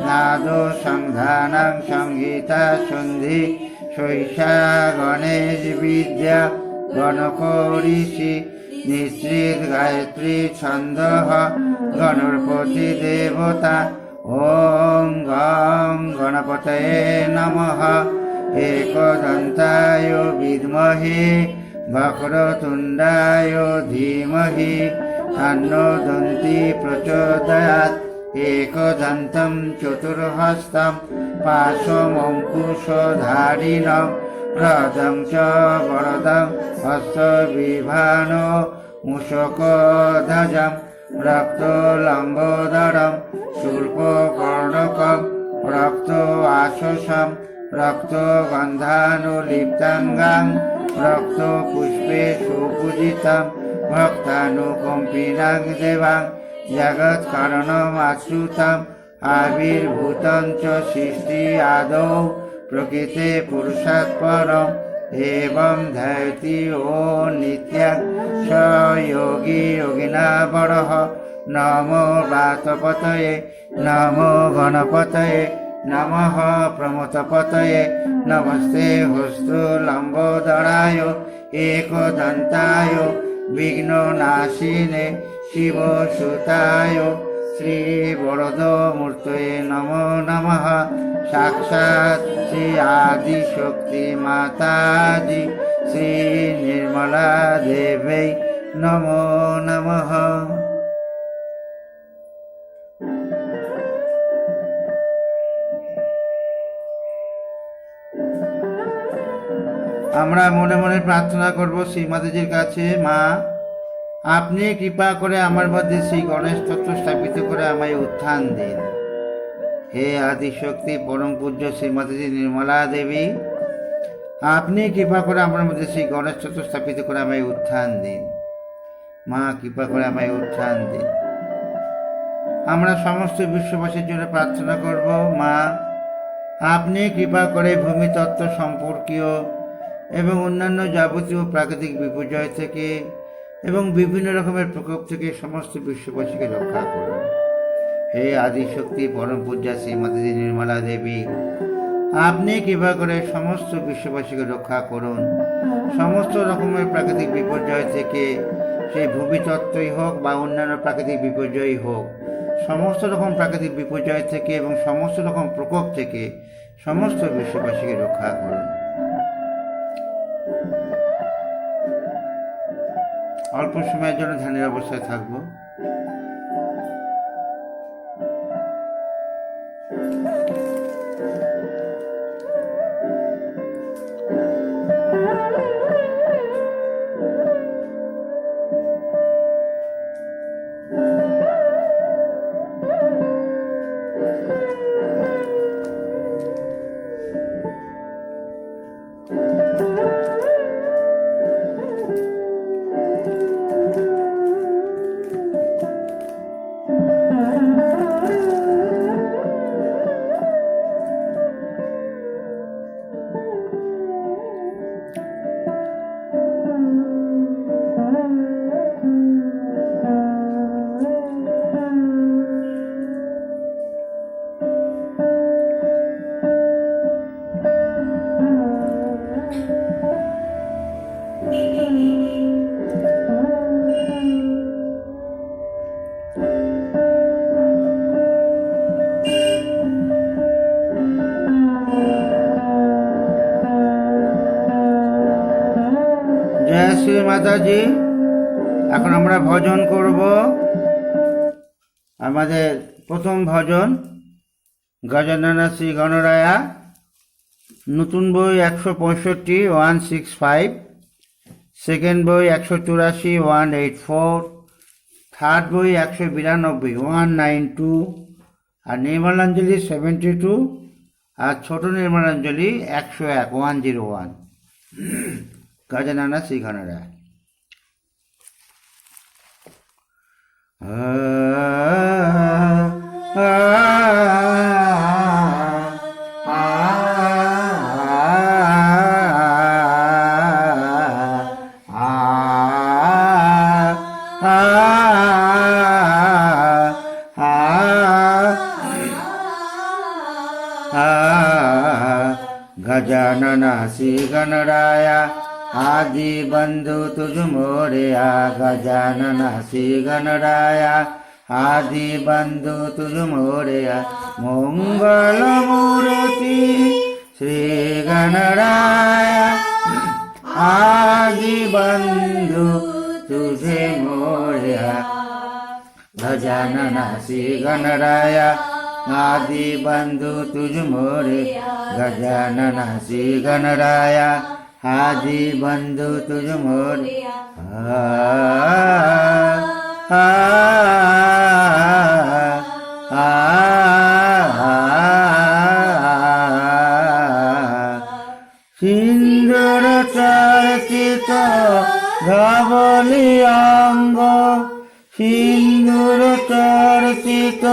নাদো সংধানং সংহিতা সন্ধি শৈষা গণেশ বিদ্যা গণকৌরিষি নিশ্চিত গায়ত্রী ছন্দঃ গণপতি দেবতা। ওম গং গণপতয়ে নমঃ। एकदन्ताय विद्महे वक्रतुण्डाय धीमहि तन्नो दन्ती प्रचोदयात्। एकदन्तं चतुर्हस्तं पाशमङ्कुशधारिणं रदं च वरदं हस्तविभानो मूषकध्वजं रक्तलम्बोदरं शूर्पकर्णकं रक्तआशसं रक्तगन्धानुलिप्ताङ्गं रक्तपुष्पे सुपूजितं भक्तानुकम्पिनं देवां जगत्कारणमाश्रितम् आविर्भूतं च सृष्टि आदौ प्रकृते पुरुषात् परम् एवं ध्यायति ओ नित्यं स योगी योगिनावरः। नमो वातपतये नमो गणपतये नमः प्रमथपतये नमस्ते हस्तलम्बोदराय एकदन्ताय विघ्ननाशिने शिवसुताय श्रीवरदमूर्तये नमो नमः। साक्षात् श्री आदिशक्ति माताजी श्री निर्मला देवी नमो नमः। আমরা মনে মনে প্রার্থনা করব শ্রী মাতাজির কাছে, মা আপনি কৃপা করে আমার মধ্যে শ্রী গণেশ তত্ত্ব স্থাপিত করে আমায় উত্থান দিন। হে আদিশক্তি পরম পূজ্য শ্রী মাতাজি নির্মলা দেবী, আপনি কৃপা করে আমার মধ্যে শ্রী গণেশ তত্ত্ব স্থাপিত করে আমায় উত্থান দিন। মা কৃপা করে আমায় উত্থান দিন। আমরা সমস্ত বিশ্ববাসীর জন্য প্রার্থনা করব, মা আপনি কৃপা করে ভূমিতত্ত্ব সম্পর্কীয় এবং অন্যান্য যাবতীয় প্রাকৃতিক বিপর্যয় থেকে এবং বিভিন্ন রকমের প্রকোপ থেকে সমস্ত বিশ্ববাসীকে রক্ষা করুন। হে আদিশক্তি পরম পূজ্যা শ্রী মাতাজি নির্মলা দেবী, আপনি কৃপা করে সমস্ত বিশ্ববাসীকে রক্ষা করুন। সমস্ত রকমের প্রাকৃতিক বিপর্যয় থেকে, সেই ভূমিতত্ত্বই হোক বা অন্যান্য প্রাকৃতিক বিপর্যয়ই হোক, সমস্ত রকম প্রাকৃতিক বিপর্যয় থেকে এবং সমস্ত রকম প্রকোপ থেকে সমস্ত বিশ্ববাসীকে রক্ষা করুন। অল্প সময়ের জন্য ধ্যানের অবস্থায় থাকবো। জয় শ্রী মাতাজি। এখন আমরা ভজন করব। আমাদের প্রথম ভজন গজাননা শ্রী গণরায়া, নতুন বই 165 165, সেকেন্ড বই 184 184, থার্ড বই 192 192, আর নির্মলাঞ্জলি 72, আর ছোট নির্মলাঞ্জলি 101 101। গজাননা শ্রী গণরায়া। गजानन श्री गणराया आदि बंधु तुझ मोरया। गजानन श्री गणराया आदि बंधु तुझ मोरया। मंगल मूर्ति श्री गणराया आदि बंधु तुझे मोरया। गजानन श्री गणराया आदि बंधु तुझ मोरे। गजानन श्री गणराया आदि बंधु तुझ मोरे। सिंदूर चर्चित धवली अंग। सिंदूर चर्चित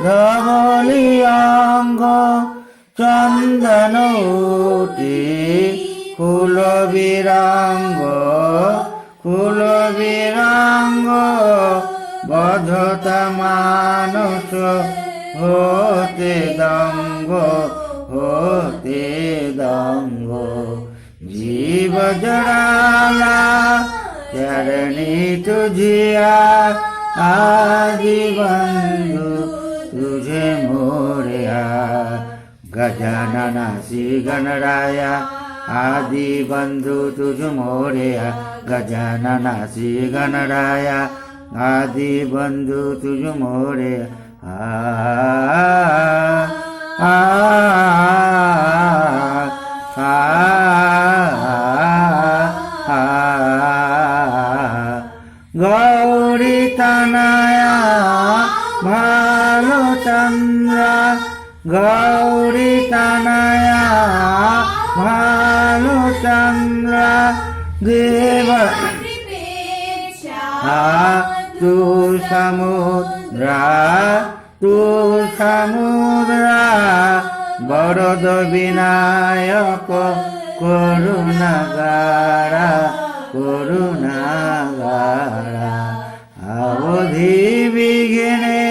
धवली अंग। चंदन उठी कुल विरांग। कुल विरांग बधता मानस होते दंग। অঙ্গ হতে দঙ্গ জীব জড়ালা চরণী তুঝিয়া आदि बंधु तुझे मोरया गजानन श्री गणराया आदि बंधु तुझ मोरया गजानन श्री गणराया आदि बंधु तुझ मोरया गौरी तनया भालो चंद्रा गौरी तनया भालो चंद्रा देव तू समुद्रा बरद विनायक करुणागारा करुणागारा अवधि विघ्ने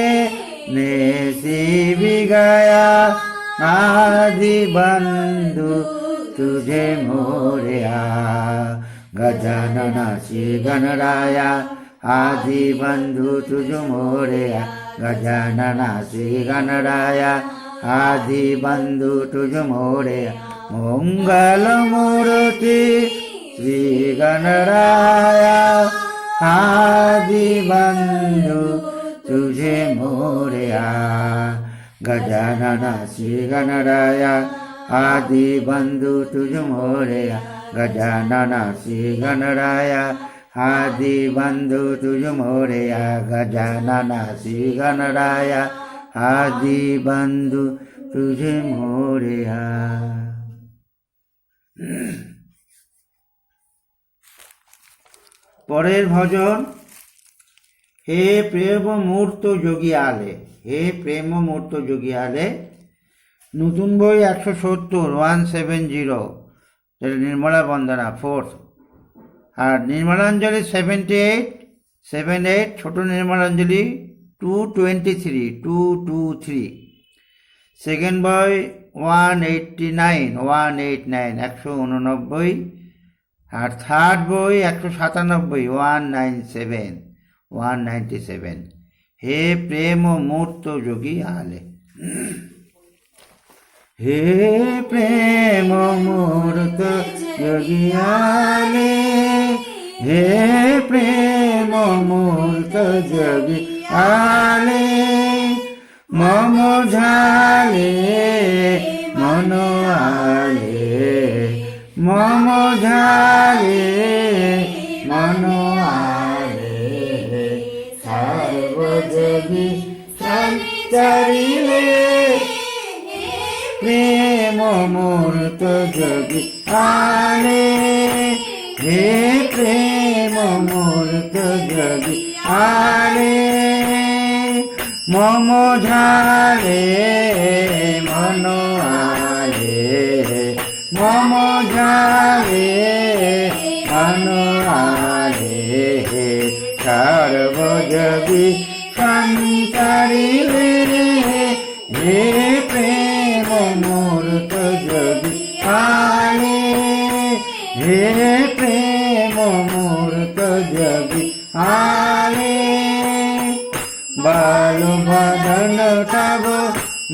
नेसी विगया आदि बंधु तुझे मोरया गजानन श्री गणराया आदि बंधु तुझ मोरया गजानन श्री गणराया आदि बंधु तुझ मोरया मंगल मूर्ति श्री गणराया आदि बंधु तुझे मोरया गजानन श्री गणराया आदि बंधु तुझ मोरया गजानन श्री गणराया आदि बंधु तुझ मोरया गजानन श्री गणराया आदि बंधु तुझे मोरया। পরের ভজন হে প্রেম মূর্ত যোগী আলে হে প্রেম মূর্ত যোগী আলে নতুন বই 170 170 যেটা নির্মলা বন্দনা 4th আর নির্মলাঞ্জলি 78 ছোট নির্মলাঞ্জলি 223 সেকেন্ড বই 189 189 আর থার্ড বই 197 197 হে প্রেম মূর্ত যোগী আলে হে প্রেম মূর্ত যোগী আলে হে প্রেম মূর্ত যোগী আলে মম ঝালে মন আলে মম ঝালে মন আলে সর্বযোগী সঞ্চারিলে প্রেম মূর্ত যোগী আলে হে প্রেম মূর্ত যোগী আলে মম ঝালে মন আলে মম ঝালে মন আলে সর্বযোগী সঞ্চারিলে হে প্রেম মূর্ত যোগী আলে হে প্রেম মূর্ত যোগী আলে বালো বদন তব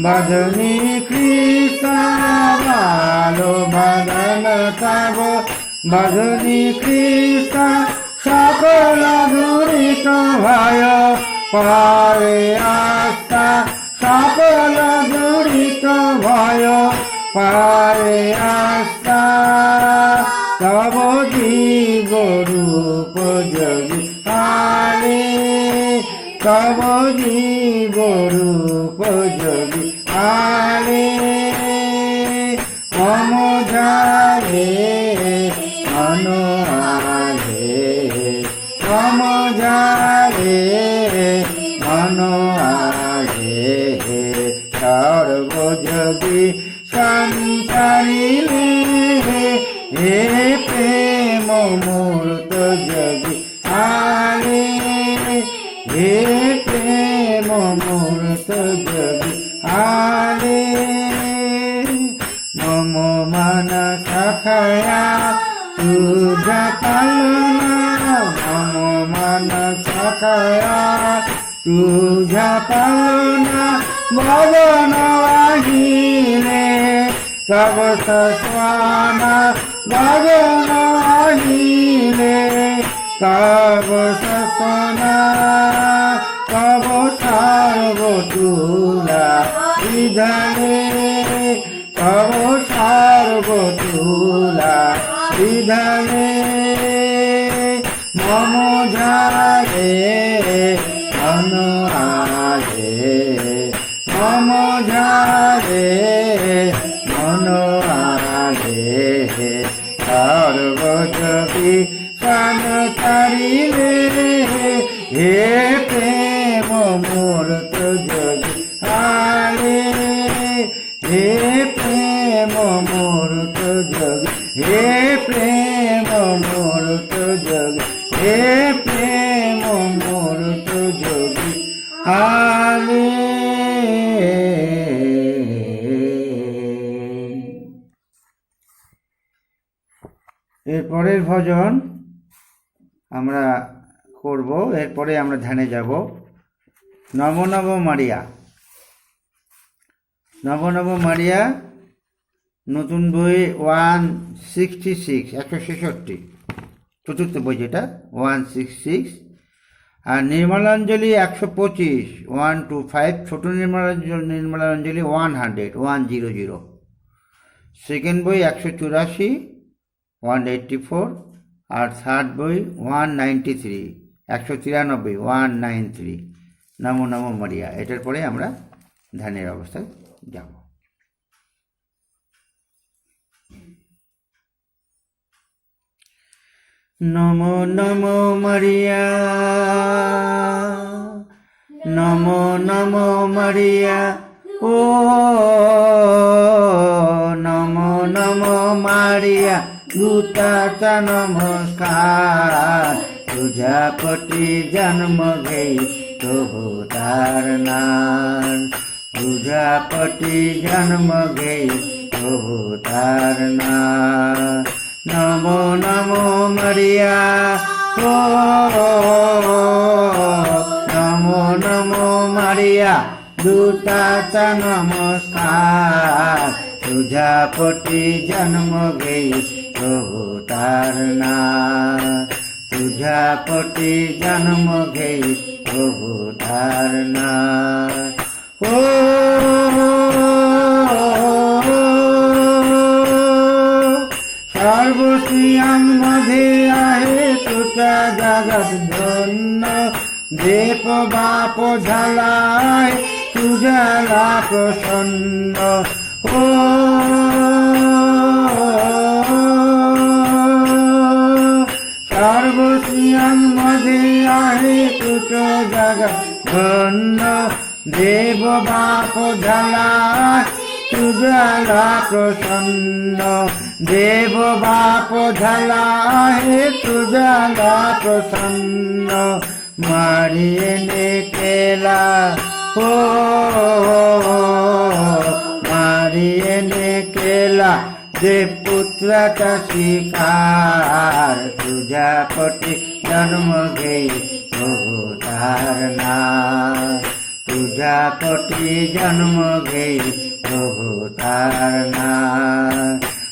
বদনী কৃষ্ণ বালো বদন তব বদনী কৃষ্ণ সকল দুরিত ভয় পারে আস্থা সকল দুরিত ভয় পারে আস্থা তব জীব রূপ যোগী আলে তব জীব রূপ যোগী আলে মম ঝালে মন আলে মম ঝালে মন আলে সর্বযোগী সঞ্চারিলে হে প্রেম মূর্ত যোগী আলে হে প্রেম মূর্ত যোগী আলে मम मानस खाया तुझा पालना मम मानस खाया तुझा पालना भवन वाहिले तब सस्वाना भवन वाहिले तब सस्वाना तब सार्वतुला विधाने तब सार्वतुला विधाने मम झारे अनुरागे मम झारे अनुरागे सर्वजगी सानतारिले हे प्रेम मूर्त जोगी आले हे प्रेम मूर्त जोगी हे प्रेम मूर्त जोगी हे प्रेम मूर्त जोगी आले এরপরের ভজন আমরা করব, এরপরে আমরা ধ্যানে যাব। নব নব মারিয়া, নব নব মারিয়া নতুন বই 166 166 চতুর্থ বই যেটা 166, আর নির্মলাঞ্জলি 125 125, ছোট নির্মলাঞ্জলি 100 সেকেন্ড বই 184 184, আর থার্ড বই 193 193 193 নমো নমো মারিয়া। এটার পরে আমরা ধ্যানের অবস্থায় যাব। নমো নমো মারিয়া নমো নমো মারিয়া ও নমো নমো মারিয়া दूताचा नमस्कार तुझ्या पटी जन्म घेई तो तारणार तुझ्या पटी जन्म घेई तो तारणार नमो नमो मारिया ओ नमो नमो मारिया दूताचा नमस्कार तुझ्या पटी जन्म घेई तारणार तुझ्या पटी जन्म घेई तारणार ओ सर्वस्त्रियांमध्ये आहे तुझ्या जगात धन्य देव बाप झालाय तुझ्याला प्रसन्न ओ सर्वस्त्रियांमध्ये आहे तुझं जगत धन्य देव बाप झाला तुझ्याला प्रसन्न देव बाप झाला आहे तुझ्याला प्रसन्न मारियेने केला हो मारियेने केला जे पुत्राचा स्वीकार तुझ्या पटी जन्म घेई तारणार तुझ्या पटी जन्म घेई तारणार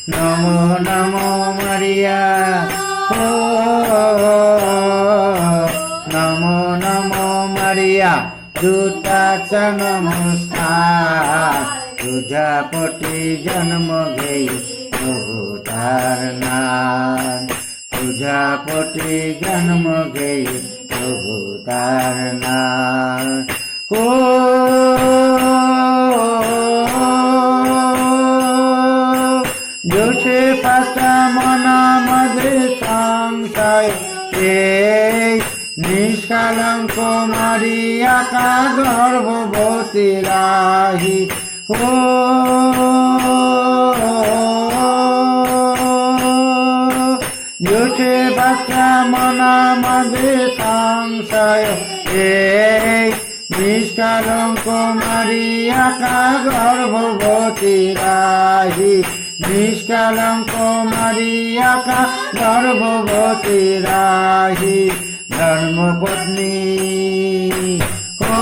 नमो नमो मारिया हो नमो नमो मारिया दूताचा नमस्कार तुझ्या पटी जन्म घेई तारणार तुझ्या पटी जन्म घेई तारणार हो जोसेफाच्या मनामध्ये संशय निष्कलंक मारिया का गर्भवती राही हो जोसेफाच्या मनामध्ये संशय निष्कलंक मारिया का गर्भवती राही নিষ্কলঙ্ক মারিয়াকা গর্ভবতী রাহি ধর্মপত্নী ও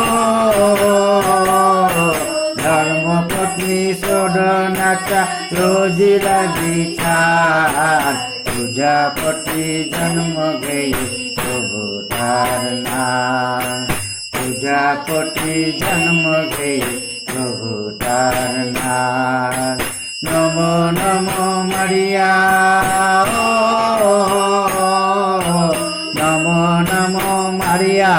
ধর্মপত্নী সোডনাটা রোজি লাগি ছাড় পূজাপতি জন্ম গেই প্রভু তার নাম পূজাপতি জন্ম গেই প্রভু তার নাম নমো নমো মারিয়া নমো নমো মারিয়া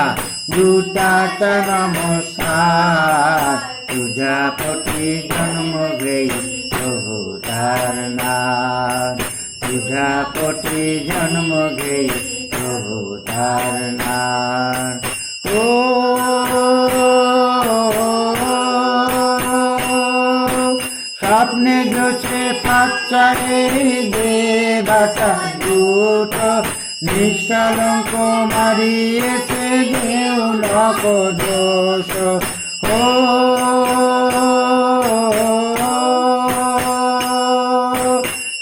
দুটাটা নমস্কার পূজাপতি জন্ম গেই প্রভু তার নাম পূজাপতি জন্ম গেই প্রভু তার নাম ও স্বপ্নে জোছে পাচ্চারে দেবতা দূত নিষ্কলঙ্ক মারিয়েছে যেও নক দোষ ও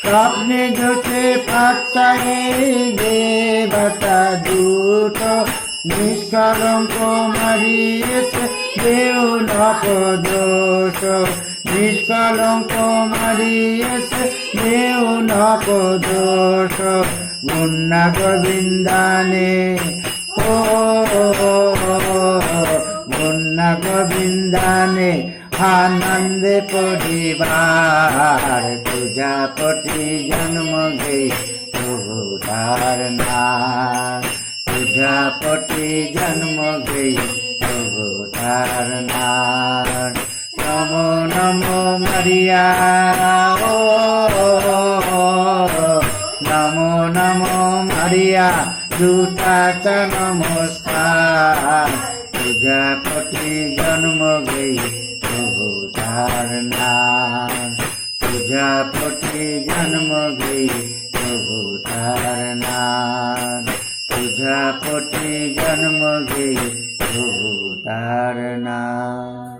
স্বপ্নে জোছে পাচ্চারে দেবতা দূত নিষ্কলঙ্ক মারিয়েছে যেও নক দোষ নিষ্কলঙ্ক মারিয়েছে দেও নক দোষ মুন্না গোবিন্দানে ও মুন্না গোবিন্দানে আনন্দে পরিবার পূজাপতি জন্ম গে প্রভু তার নাম পূজাপতি জন্ম গে প্রভু তার নাম নমো নমো মারিয়া ও নমো নমো মারিয়া দুটাটা নমস্কার পূজাপতি জন্ম গেই প্রভু তার নাম পূজাপতি জন্ম গেই প্রভু তার নাম পূজাপতি জন্ম গেই প্রভু তার নাম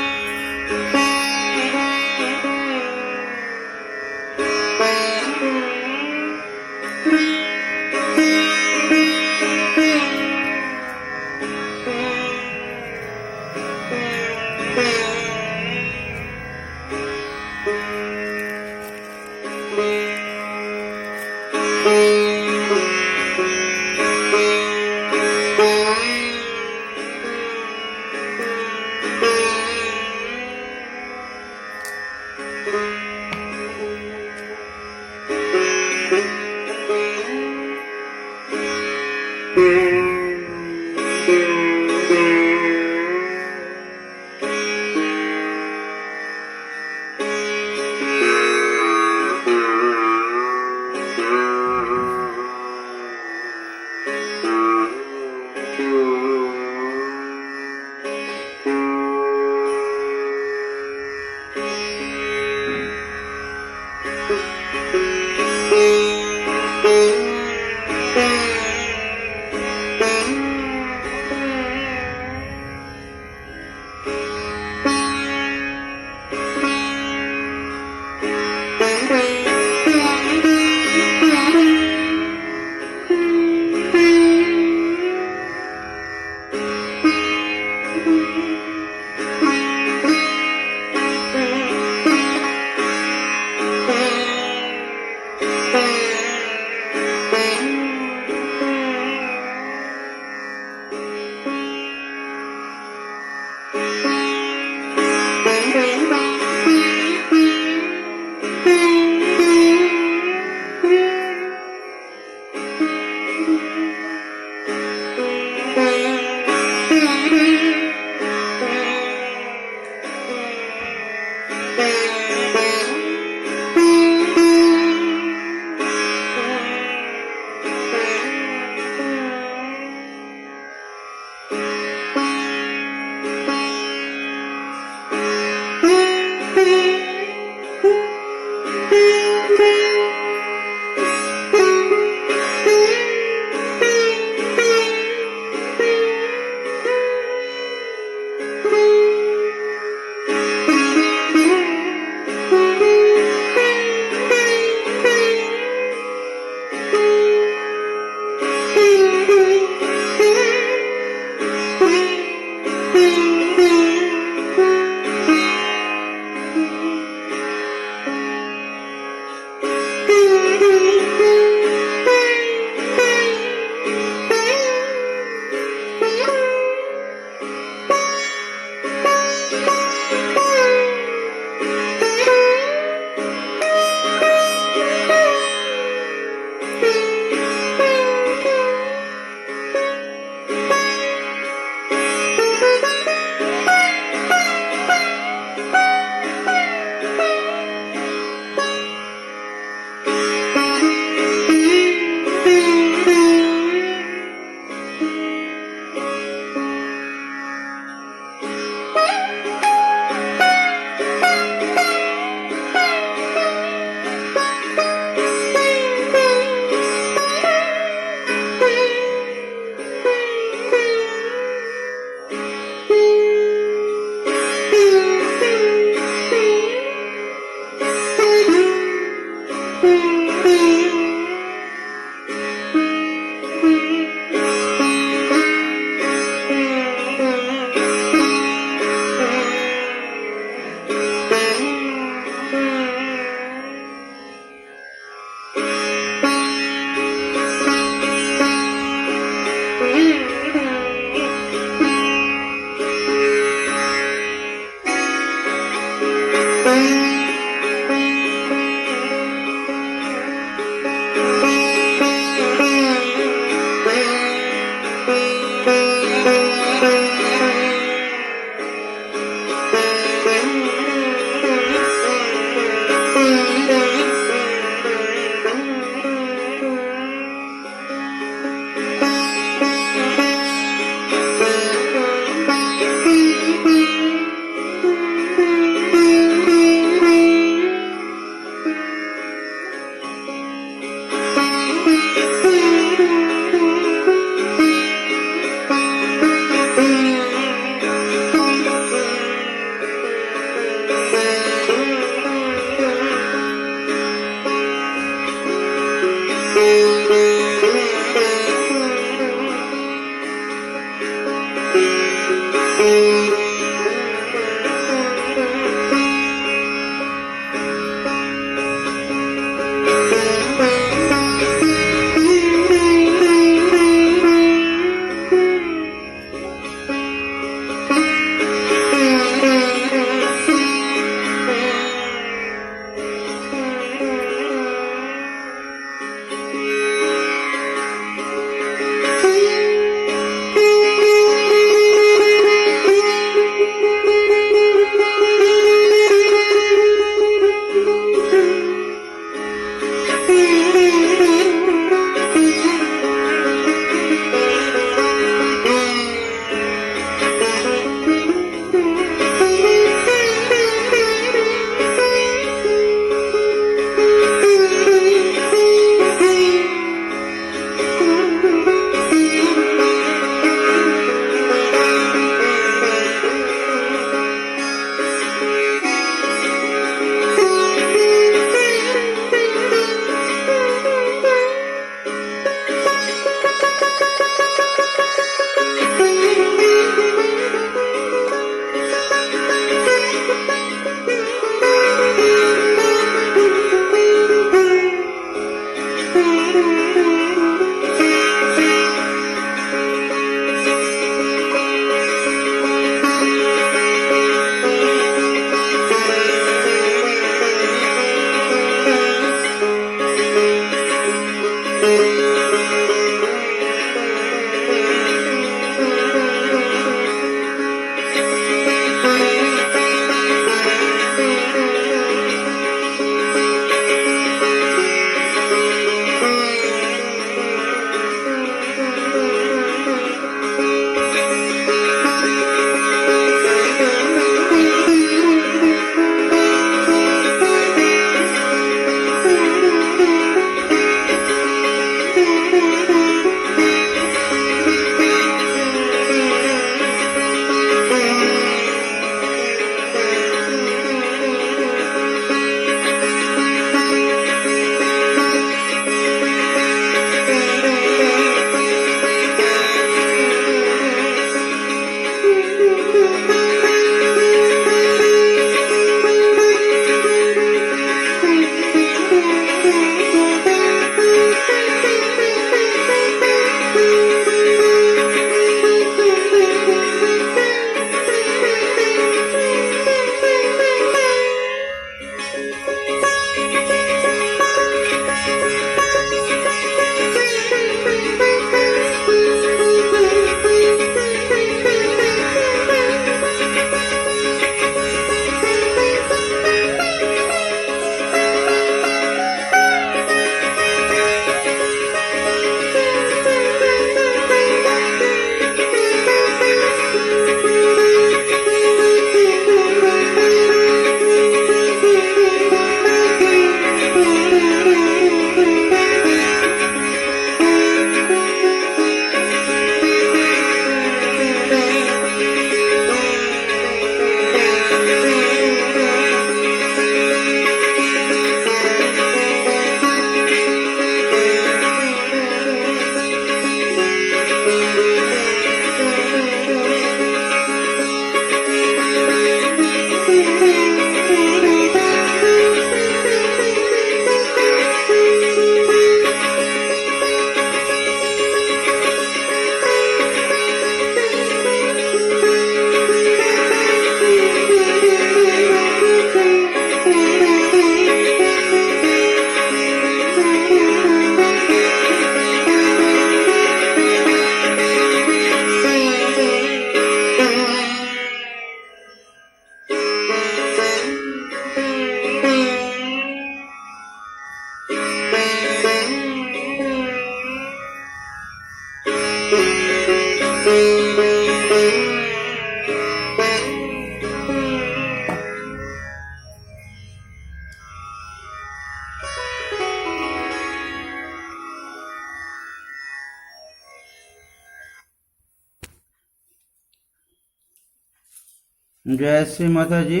জয় শ্রী মাতাজি।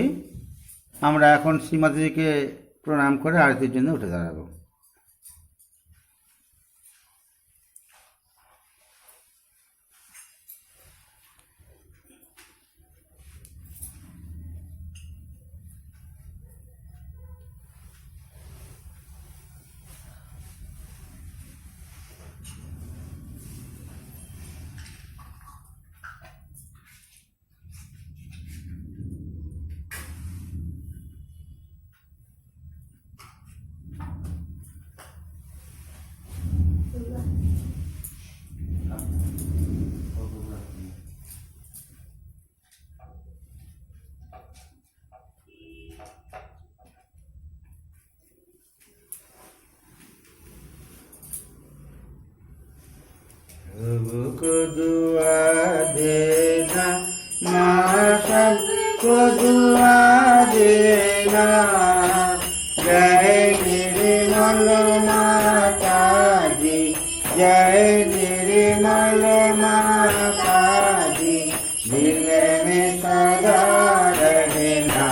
আমরা এখন শ্রী মাতাজিকে প্রণাম করে আরতির জন্য উঠে দাঁড়াবো। सबको दुआ देना, माँ सबको दुआ देना। जय निर्मल माता जी, जय निर्मल माता जी, दिल में सदा रहना,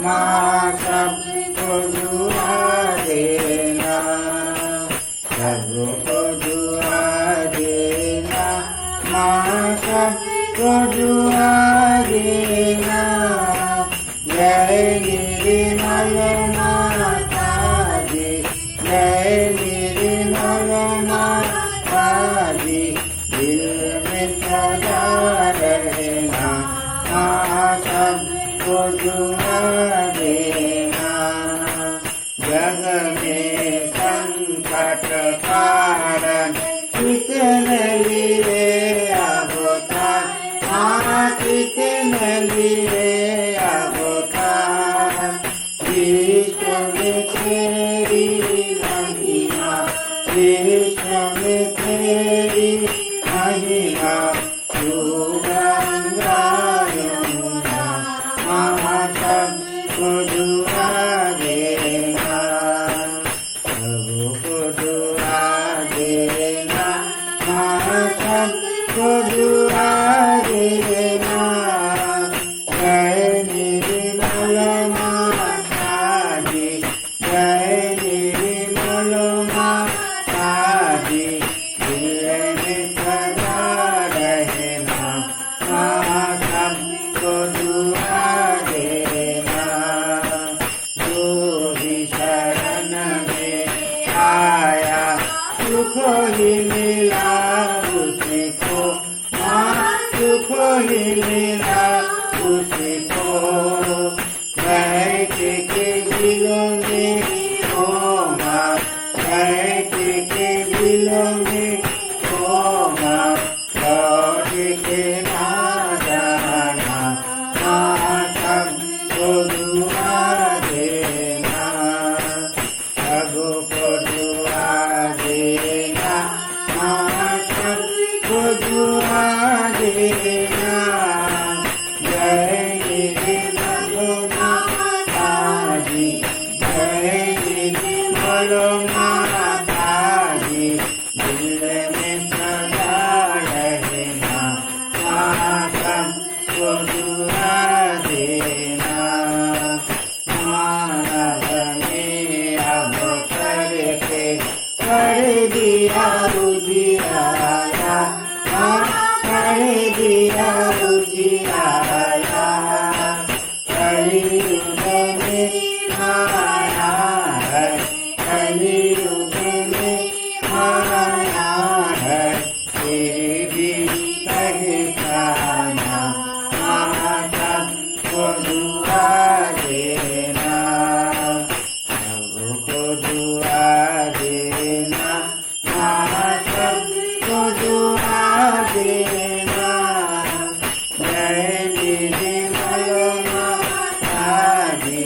माँ सबको दुआ देना। सबको दुआ देना, माँ सबको दुआ देना। जय निर्मल माता जी, जय निर्मल माता जी, दिल में सदा रहना, माँ सबको दुआ देना। जग में संकट कारण कितने लिए अवतार, माँ कितने लिए अवतार। विश्व में तेरी महिमा, विश्व में तेरी महिमा। तू गंगा यमुना, माँ सबको दुआ देना। सबको दुआ देना, माँ सबको दुआ देना। जय निर्मल माता जी, जय निर्मल माता जी, दिल में सदा रहना, माँ सबको दुआ देना। जो भी शरण में आया सुख ही मिला उसको, माँ सुख ही मिला उसको। बैठ के दिलों में ओ माँ, बैठ के दिलों में ओ माँ, लौट के ना जाना, माँ सबको दुआ देना। सबको दुआ देना, माँ सबको दुआ देना। जय निर्मल माता जी, जय निर्मल माता जी, दिल में सदा रहना, माँ सबको दुआ देना। मानव में अब करके कर दिया उजियारा, माँ कर दिया उजियारा। कलियुग में माया है, कलियुग में माया है, फिर भी पहचाना, माँ सबको दुआ देना। सबको दुआ देना, माँ सबको दुआ देना। जय निर्मल माता जी,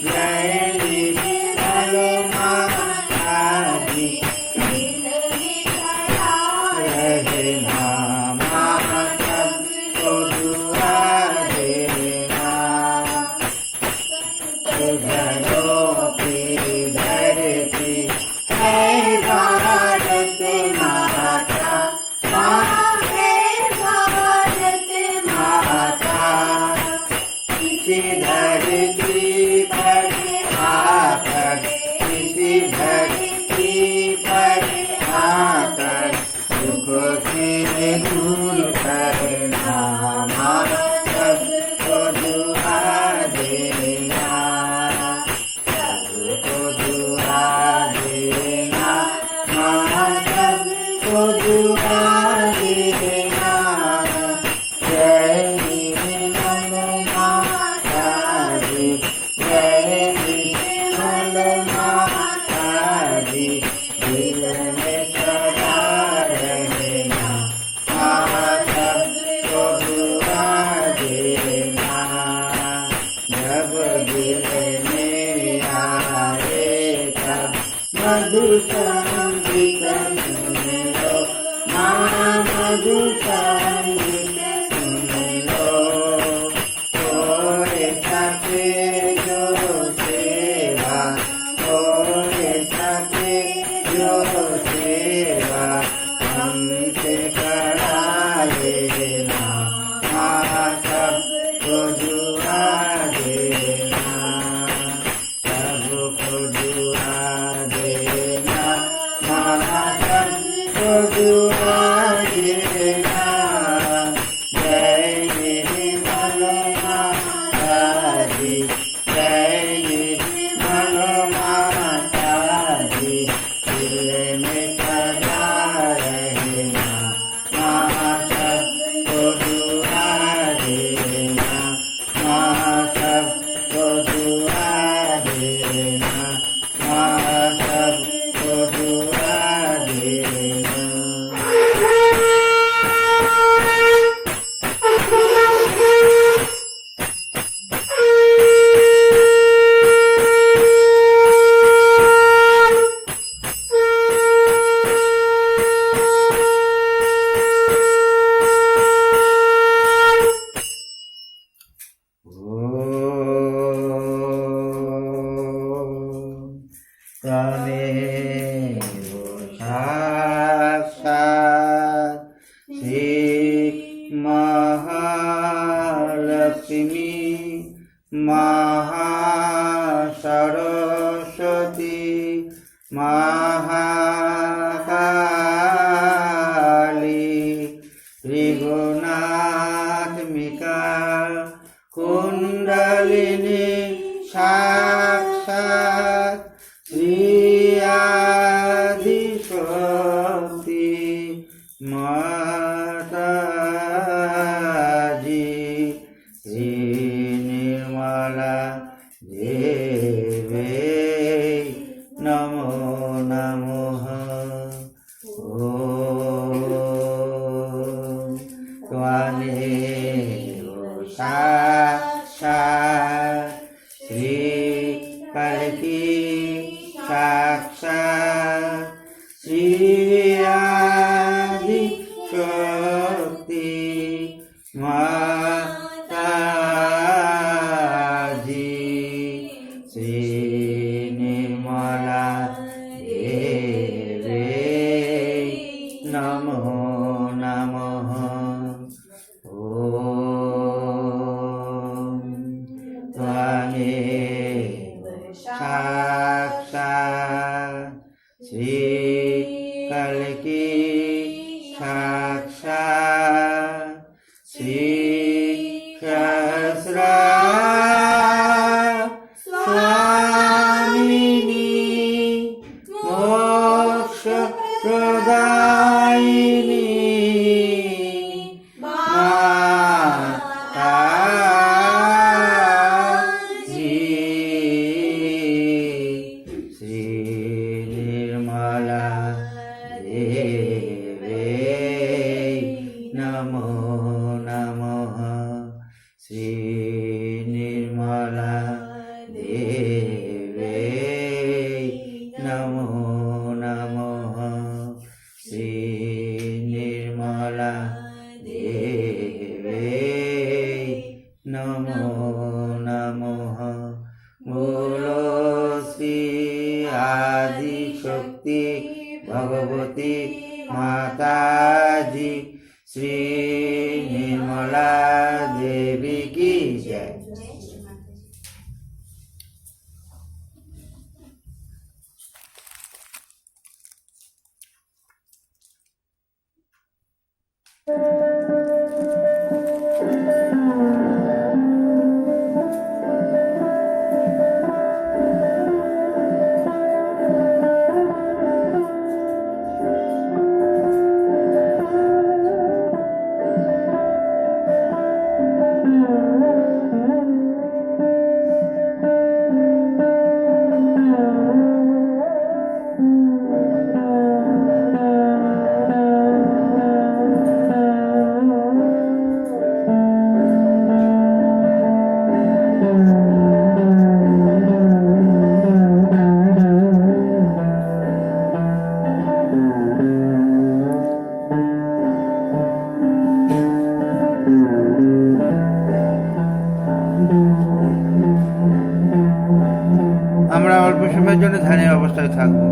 जय निर्मल माता जी, रहना, माँ सबको दुआ देना। घरों की धरती है भारत माता, माँ है भारत माता। जय निर्मल माता जी दिल में सदा रहना, माधव को दुआ देना। जब दिल में आए तब मधु संगीत सुन लो, माँ मधु संगीत सुन लो। ओरे सके जो सेवा, ओरे सके जो सेवा हमसे कराए ना, माँ सबको दुआ देना, सबको दुआ देना, माँ सबको दुआ देना। जय निर्मल माता जी, जय निर्मल माता जी दिल में सदा रहना, माँ सबको दुआ देना, माँ सबको दुआ देना, माँ सबको दुआ देना। त्वमेव साक्षात् श्री महालक्ष्मी महासरस्वती महाकाली त्रिगुणात्मिका कुण्डलिनी साक्षात् श्री आदिशक्ति माता जी श्री निर्मला देवी नमो नमः। ॐ त्वमेव साक्षात् श्री कल्की साक्षात् श्री आदि शक्ति माता जी श्री निर्मला देवी नमो नमः। ॐ त्वमेव साक्षात् श्री कल्की साक्षात् श्री सहस्रा स्वामिनी मोक्ष प्रदायिनी माता जी श्री निर्मला देवी नमो नमः। श्री निर्मला देवी नमो नमः। श्री निर्मला देवी नमो नमः। बोलो श्री आदि शक्ति भगवती माता जी श्री निर्मला देवी की जय। আমরা অল্প সময়ের জন্য ধ্যানের অবস্থায় থাকবো।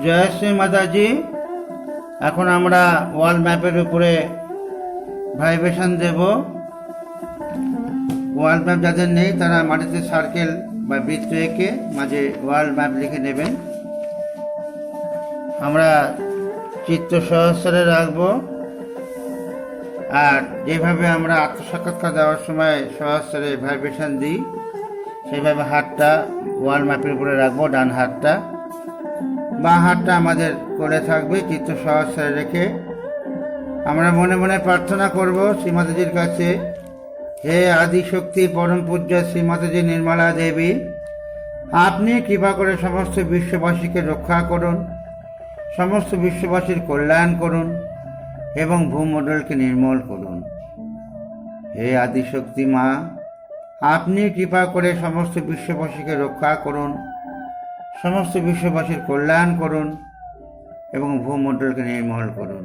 জয় শ্রী মাতাজি। এখন আমরা ওয়াল ম্যাপের উপরে ভাইব্রেশন দেব। ওয়াল ম্যাপ যাদের নেই তারা মাটিতে সার্কেল বা বৃত্ত এঁকে মাঝে ওয়াল ম্যাপ লিখে নেবেন। আমরা চিত্ত সহস্রে রাখবো। আর যেভাবে আমরা আত্মসাক্ষাৎকার দেওয়ার সময় সহস্রে ভাইব্রেশন দিই সেইভাবে হাতটা ওয়াল ম্যাপের উপরে রাখবো। ডান হাতটা, বাঁ হাতটা আমাদের করে থাকবে চিত্ত সহস্রে রেখে আমরা মনে মনে প্রার্থনা করব শ্রীমাতাজির কাছে, হে আদিশক্তি পরম পূজ্য শ্রীমাতাজি নির্মলা দেবী, আপনি কৃপা করে সমস্ত বিশ্ববাসীকে রক্ষা করুন, সমস্ত বিশ্ববাসীর কল্যাণ করুন এবং ভূমণ্ডলকে নির্মল করুন। হে আদিশক্তি মা, আপনি কৃপা করে সমস্ত বিশ্ববাসীকে রক্ষা করুন, সমস্ত বিশ্ববাসীর কল্যাণ করুন এবং ভূমণ্ডলকে নির্মল করুন।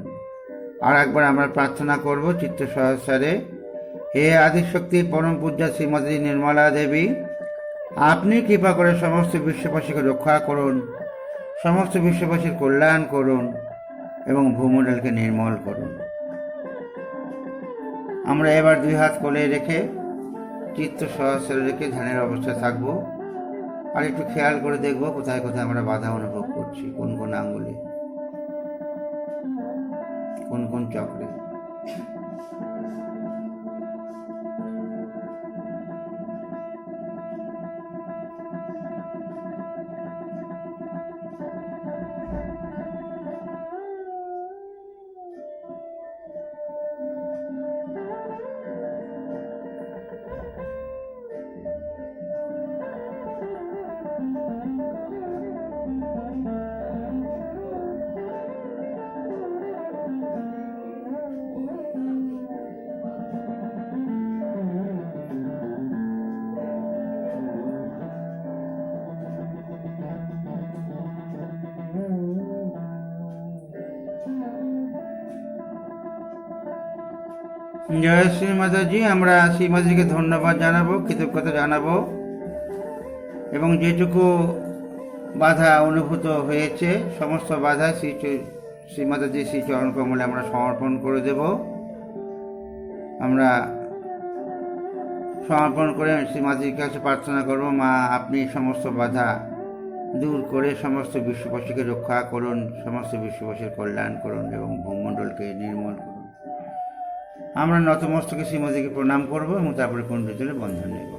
আর একবার আমরা প্রার্থনা করব চিত্ত সহস্রে, হে আদিশক্তি পরম পূজ্য শ্রীমতী নির্মলা দেবী, আপনি কৃপা করে সমস্ত বিশ্ববাসীকে রক্ষা করুন, সমস্ত বিশ্ববাসীর কল্যাণ করুন এবং ভূমণ্ডলকে নির্মল করুন। আমরা এবার দুই হাত কোলে রেখে চিত্ত সহস্রে রেখে ধ্যানের অবস্থায় থাকবো। আর একটু খেয়াল করে দেখব কোথায় কোথায় আমরা বাধা অনুভব করছি, কোন কোন আঙ্গুলে, কোন কোন চক্রে। জয় শ্রী মাতাজি। আমরা শ্রীমাতাজিকে ধন্যবাদ জানাবো, কৃতজ্ঞতা জানাবো এবং যেটুকু বাধা অনুভূত হয়েছে সমস্ত বাধা শ্রীমাতাজি শ্রী চরণ কমলে আমরা সমর্পণ করে দেব। আমরা সমর্পণ করে শ্রীমাতাজির কাছে প্রার্থনা করব, মা আপনি সমস্ত বাধা দূর করে সমস্ত বিশ্ববাসীকে রক্ষা করুন, সমস্ত বিশ্ববাসীর কল্যাণ করুন এবং ভূমণ্ডলকে নির্মল করুন। আমরা নতমস্তকে শ্রীমতীকে প্রণাম করব এবং তারপরে কুণ্ডলে বন্ধন নেব।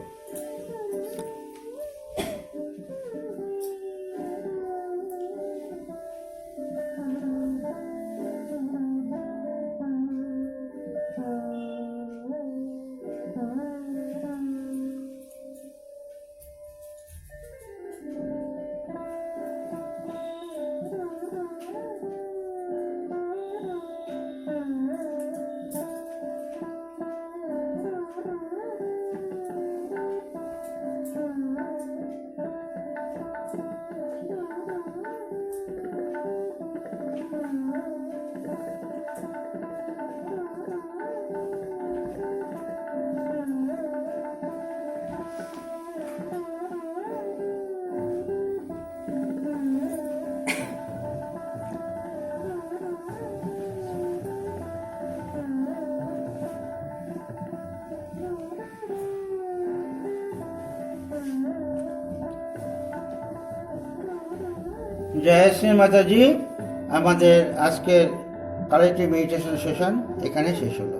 জয় শ্রী মাতাজি। আমাদের আজকের কালেক্টিভ মেডিটেশন সেশন এখানে শেষ হলো।